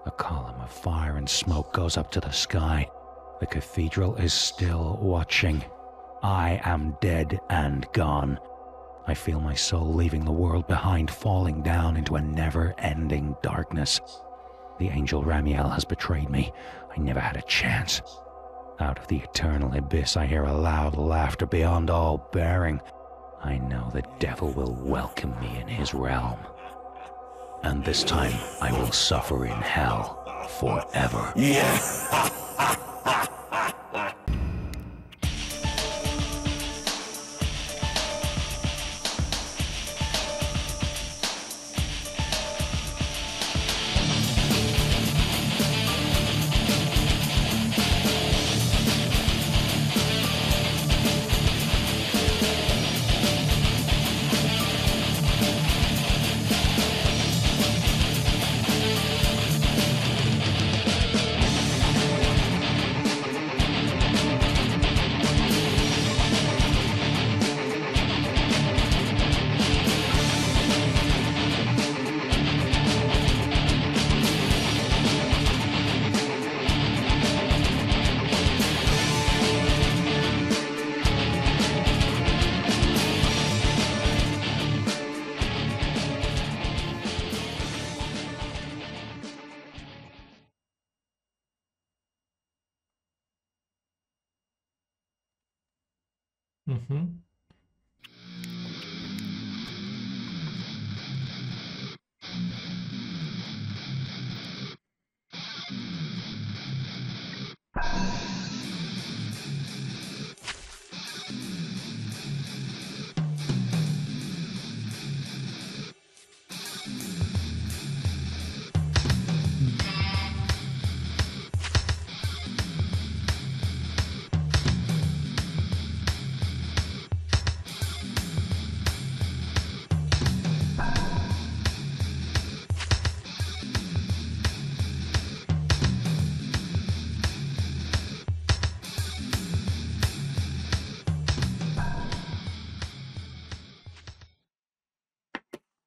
A column of fire and smoke goes up to the sky. The cathedral is still watching. I am dead and gone. I feel my soul leaving the world behind, falling down into a never-ending darkness. The angel Ramiel has betrayed me. I never had a chance. Out of the eternal abyss I hear a loud laughter beyond all bearing. I know the devil will welcome me in his realm. And this time I will suffer in hell forever. Yeah.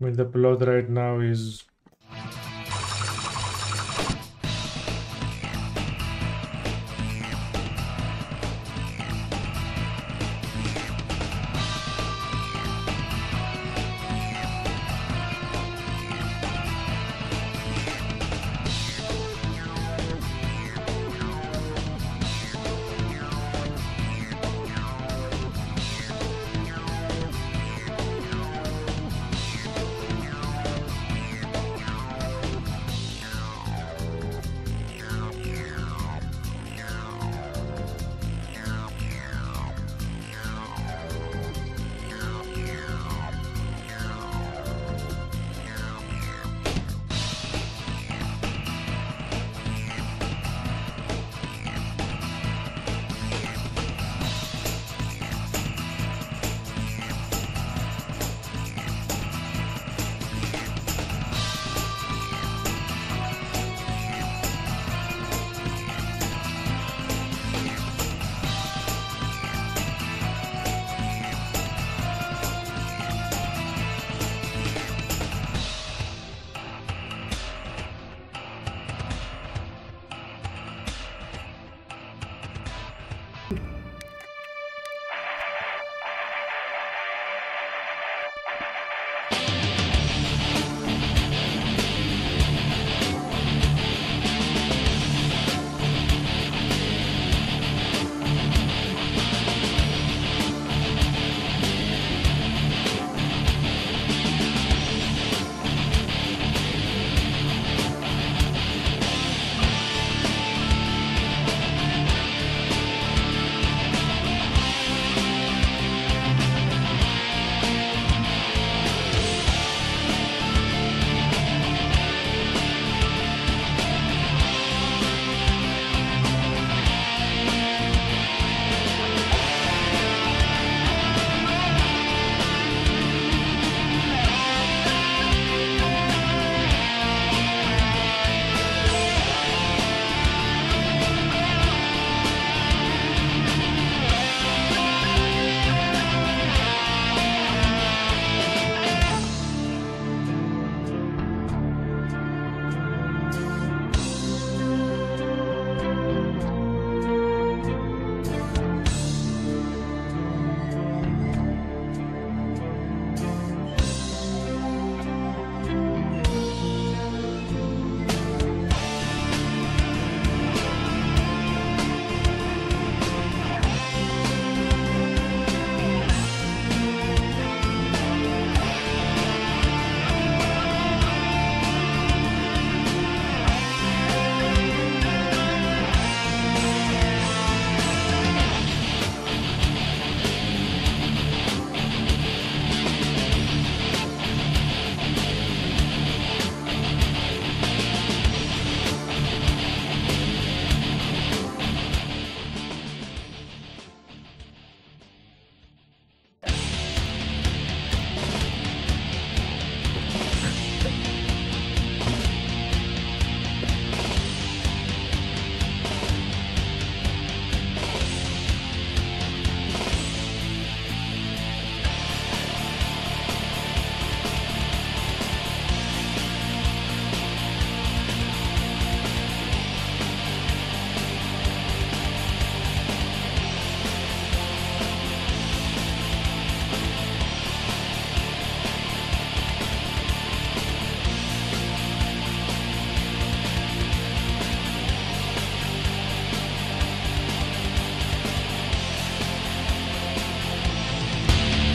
I mean, the plot right now is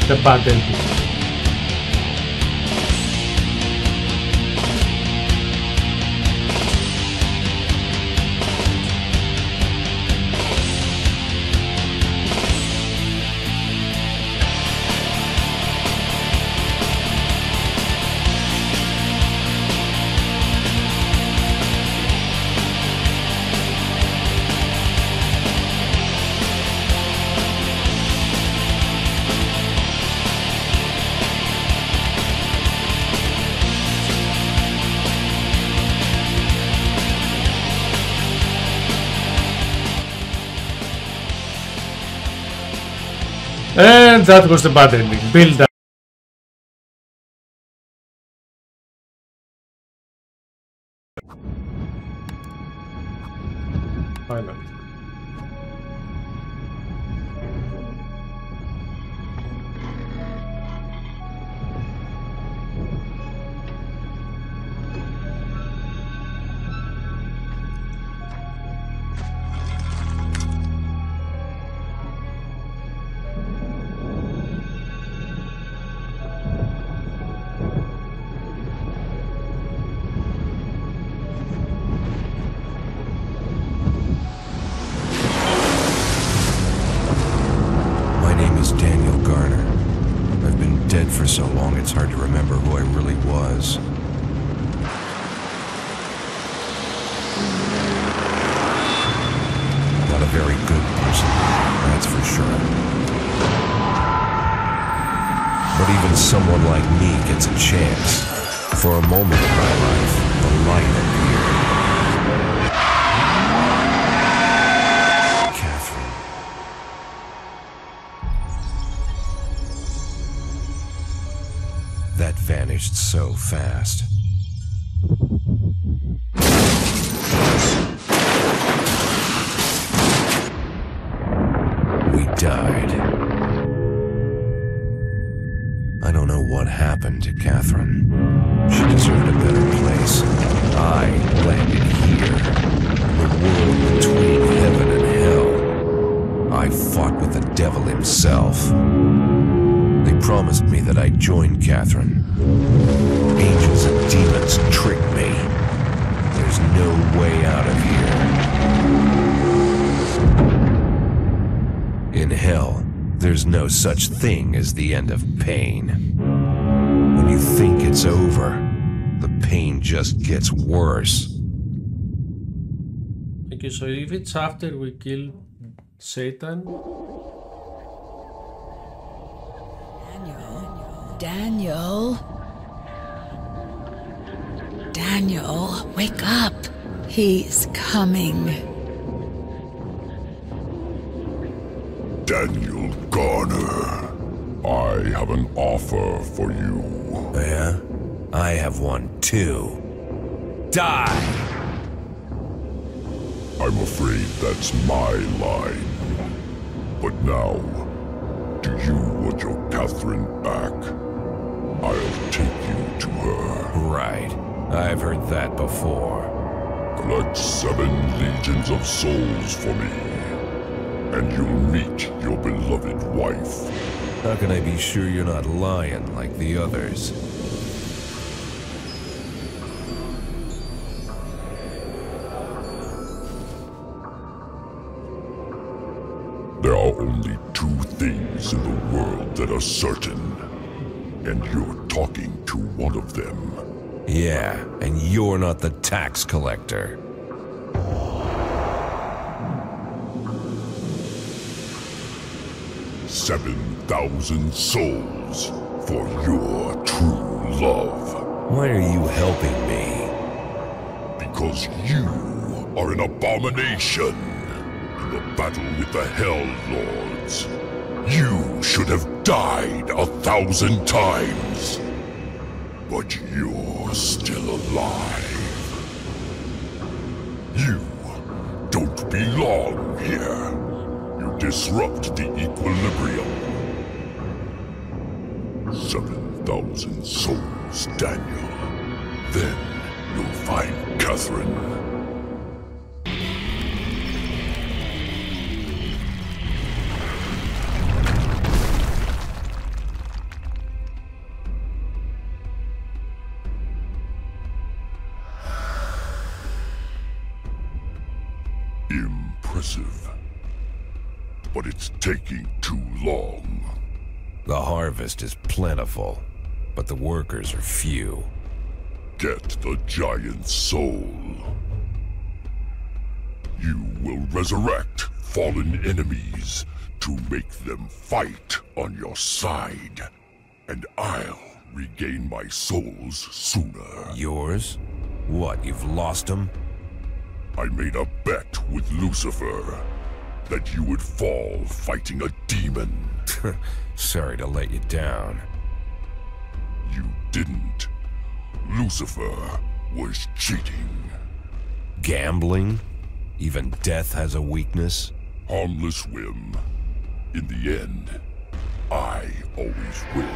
the bad ending. And that was the bad ending. Build up. Finally. For so long, it's hard to remember who I really was. Not a very good person, that's for sure. But even someone like me gets a chance. For a moment in my life, the light appeared. That vanished so fast. We died. I don't know what happened to Catherine. She deserved a better place. I landed here, in the world between heaven and hell. I fought with the devil himself. They promised me that I'd join Catherine. Angels and demons tricked me. There's no way out of here. In hell, there's no such thing as the end of pain. When you think it's over, the pain just gets worse. Okay, so if it's after we kill Satan... Daniel, wake up. He's coming. Daniel Garner, I have an offer for you. Yeah? I have one too. Die! I'm afraid that's my line. But now, do you want your Catherine back? I'll take you to her. Right. I've heard that before. Collect 7 legions of souls for me, and you'll meet your beloved wife. How can I be sure you're not lying like the others? There are only 2 things in the world that are certain, and you're talking to one of them. Yeah, and you're not the tax collector. $7,000 souls for your true love. Why are you helping me? Because you are an abomination in the battle with the Hell Lords. You should have died 1,000 times. But you're still alive. You don't belong here. You disrupt the equilibrium. 7,000 souls, Daniel. Then you'll find Catherine. Impressive. But it's taking too long. The harvest is plentiful, but the workers are few. Get the giant soul. You will resurrect fallen enemies to make them fight on your side. And I'll regain my souls sooner. Yours? What, you've lost them? I made a bet with Lucifer that you would fall fighting a demon. Sorry to let you down. You didn't. Lucifer was cheating. Gambling? Even death has a weakness? Harmless whim. In the end, I always win.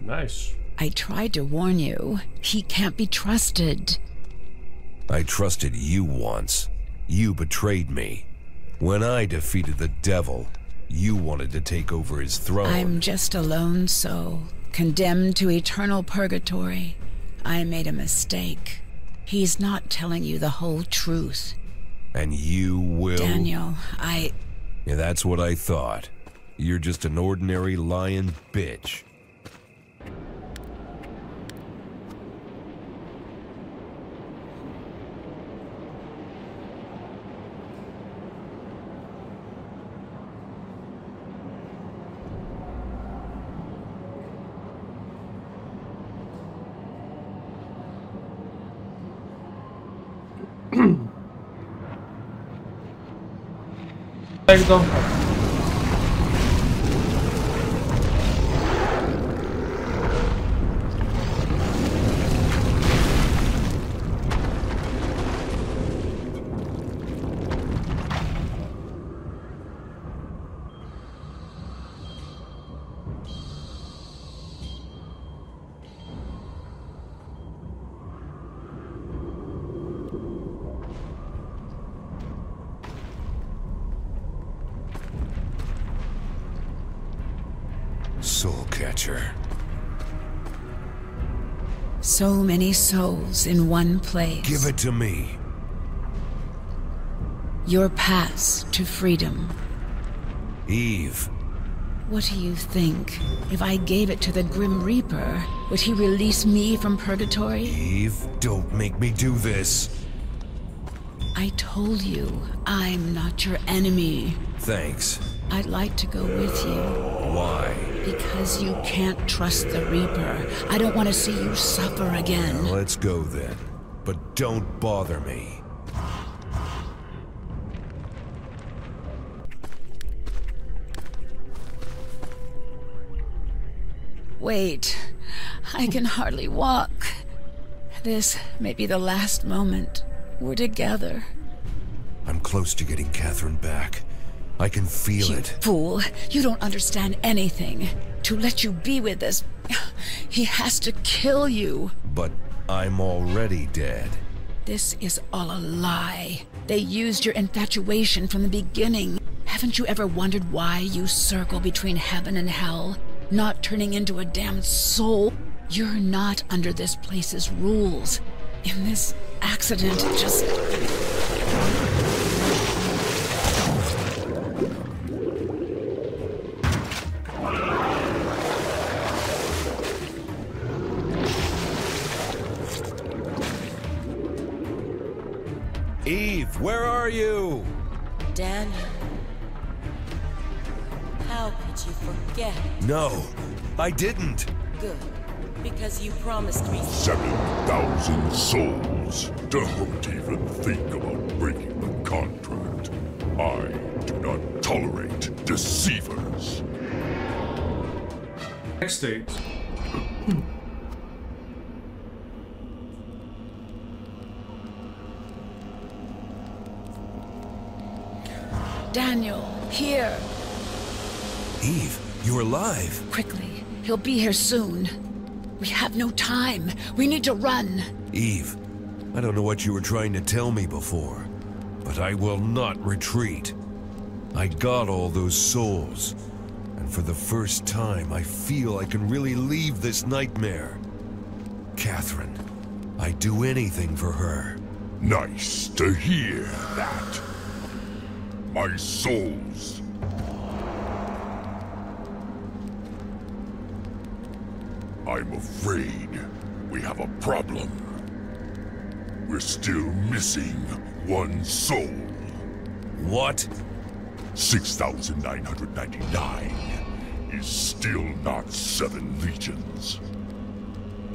Nice. I tried to warn you. He can't be trusted. I trusted you once. You betrayed me. When I defeated the devil, you wanted to take over his throne. I'm just a lone soul, condemned to eternal purgatory. I made a mistake. He's not telling you the whole truth. And you will... Daniel, Yeah, that's what I thought. You're just an ordinary lying bitch. Legs don't have. Soul catcher. so many souls in one place. Give it to me. Your pass to freedom. Eve. What do you think? If I gave it to the Grim Reaper, would he release me from purgatory? Eve, don't make me do this. I told you, I'm not your enemy. Thanks. I'd like to go with you. Why? Because you can't trust the Reaper. I don't want to see you suffer again. Let's go then. But don't bother me. Wait, I can hardly walk. This may be the last moment. We're together. I'm close to getting Catherine back. I can feel it. Fool, you don't understand anything. To let you be with us, he has to kill you. But I'm already dead. This is all a lie. They used your infatuation from the beginning. Haven't you ever wondered why you circle between heaven and hell? Not turning into a damned soul. You're not under this place's rules. In this accident, just... Eve, where are you? Daniel. How could you forget? No, I didn't. Good. Because you promised me 7,000 souls. Don't even think about breaking the contract. I do not tolerate deceivers. Next stage. Daniel, here. Eve, you're alive. Quickly, he'll be here soon. We have no time. We need to run. Eve, I don't know what you were trying to tell me before, but I will not retreat. I got all those souls, and for the first time I feel I can really leave this nightmare. Catherine, I'd do anything for her. Nice to hear that. My souls. I'm afraid we have a problem. We're still missing one soul. What? 6,999 is still not 7 legions.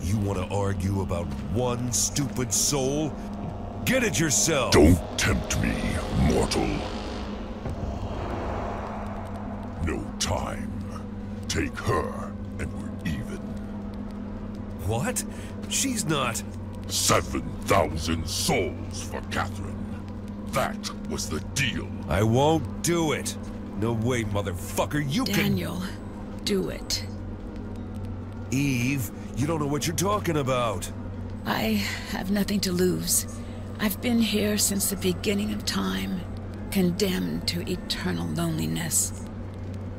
You want to argue about one stupid soul? Get it yourself! Don't tempt me, mortal. No time. Take her, and we're even. What? She's not... 7,000 souls for Catherine. That was the deal. I won't do it. No way, motherfucker, you Daniel, do it. Eve, you don't know what you're talking about. I have nothing to lose. I've been here since the beginning of time, condemned to eternal loneliness.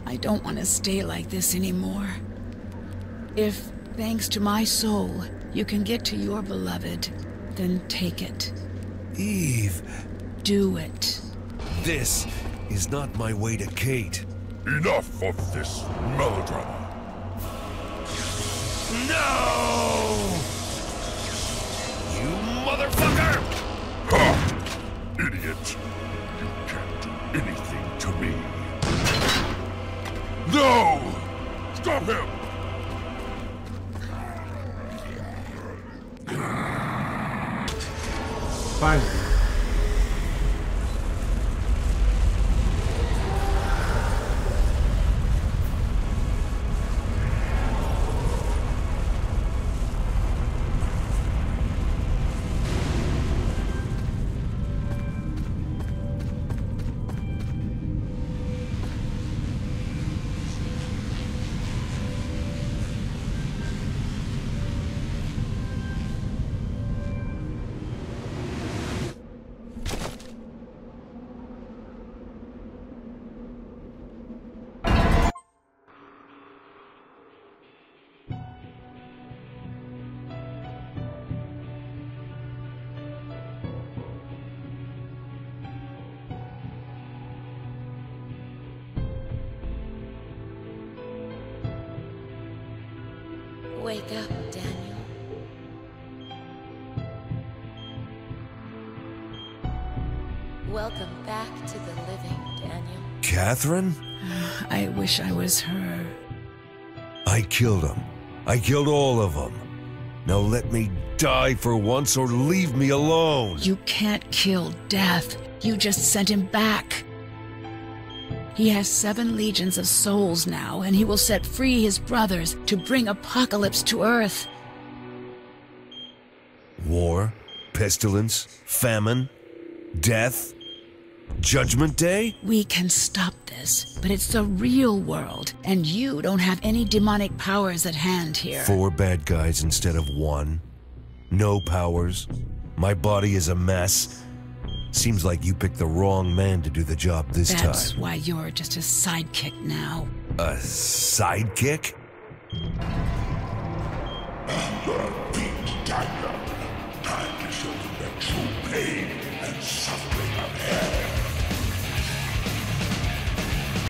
I don't want to stay like this anymore. If, thanks to my soul, you can get to your beloved, then take it. Eve... Do it. This is not my way to Kate. Enough of this melodrama. No! You motherfucker! Ha! Idiot! You can't do anything to me. No! Stop him! Finally. Wake up, Daniel. Welcome back to the living, Daniel. Catherine? I wish I was her. I killed him. I killed all of them. Now let me die for once or leave me alone. You can't kill Death. You just sent him back. He has 7 legions of souls now, and he will set free his brothers to bring apocalypse to Earth. War, pestilence, famine, death, Judgment Day? We can stop this, but it's the real world, and you don't have any demonic powers at hand here. 4 bad guys instead of 1. No powers. My body is a mess. Seems like you picked the wrong man to do the job this time. That's why you're just a sidekick now. A sidekick? Time to show the actual pain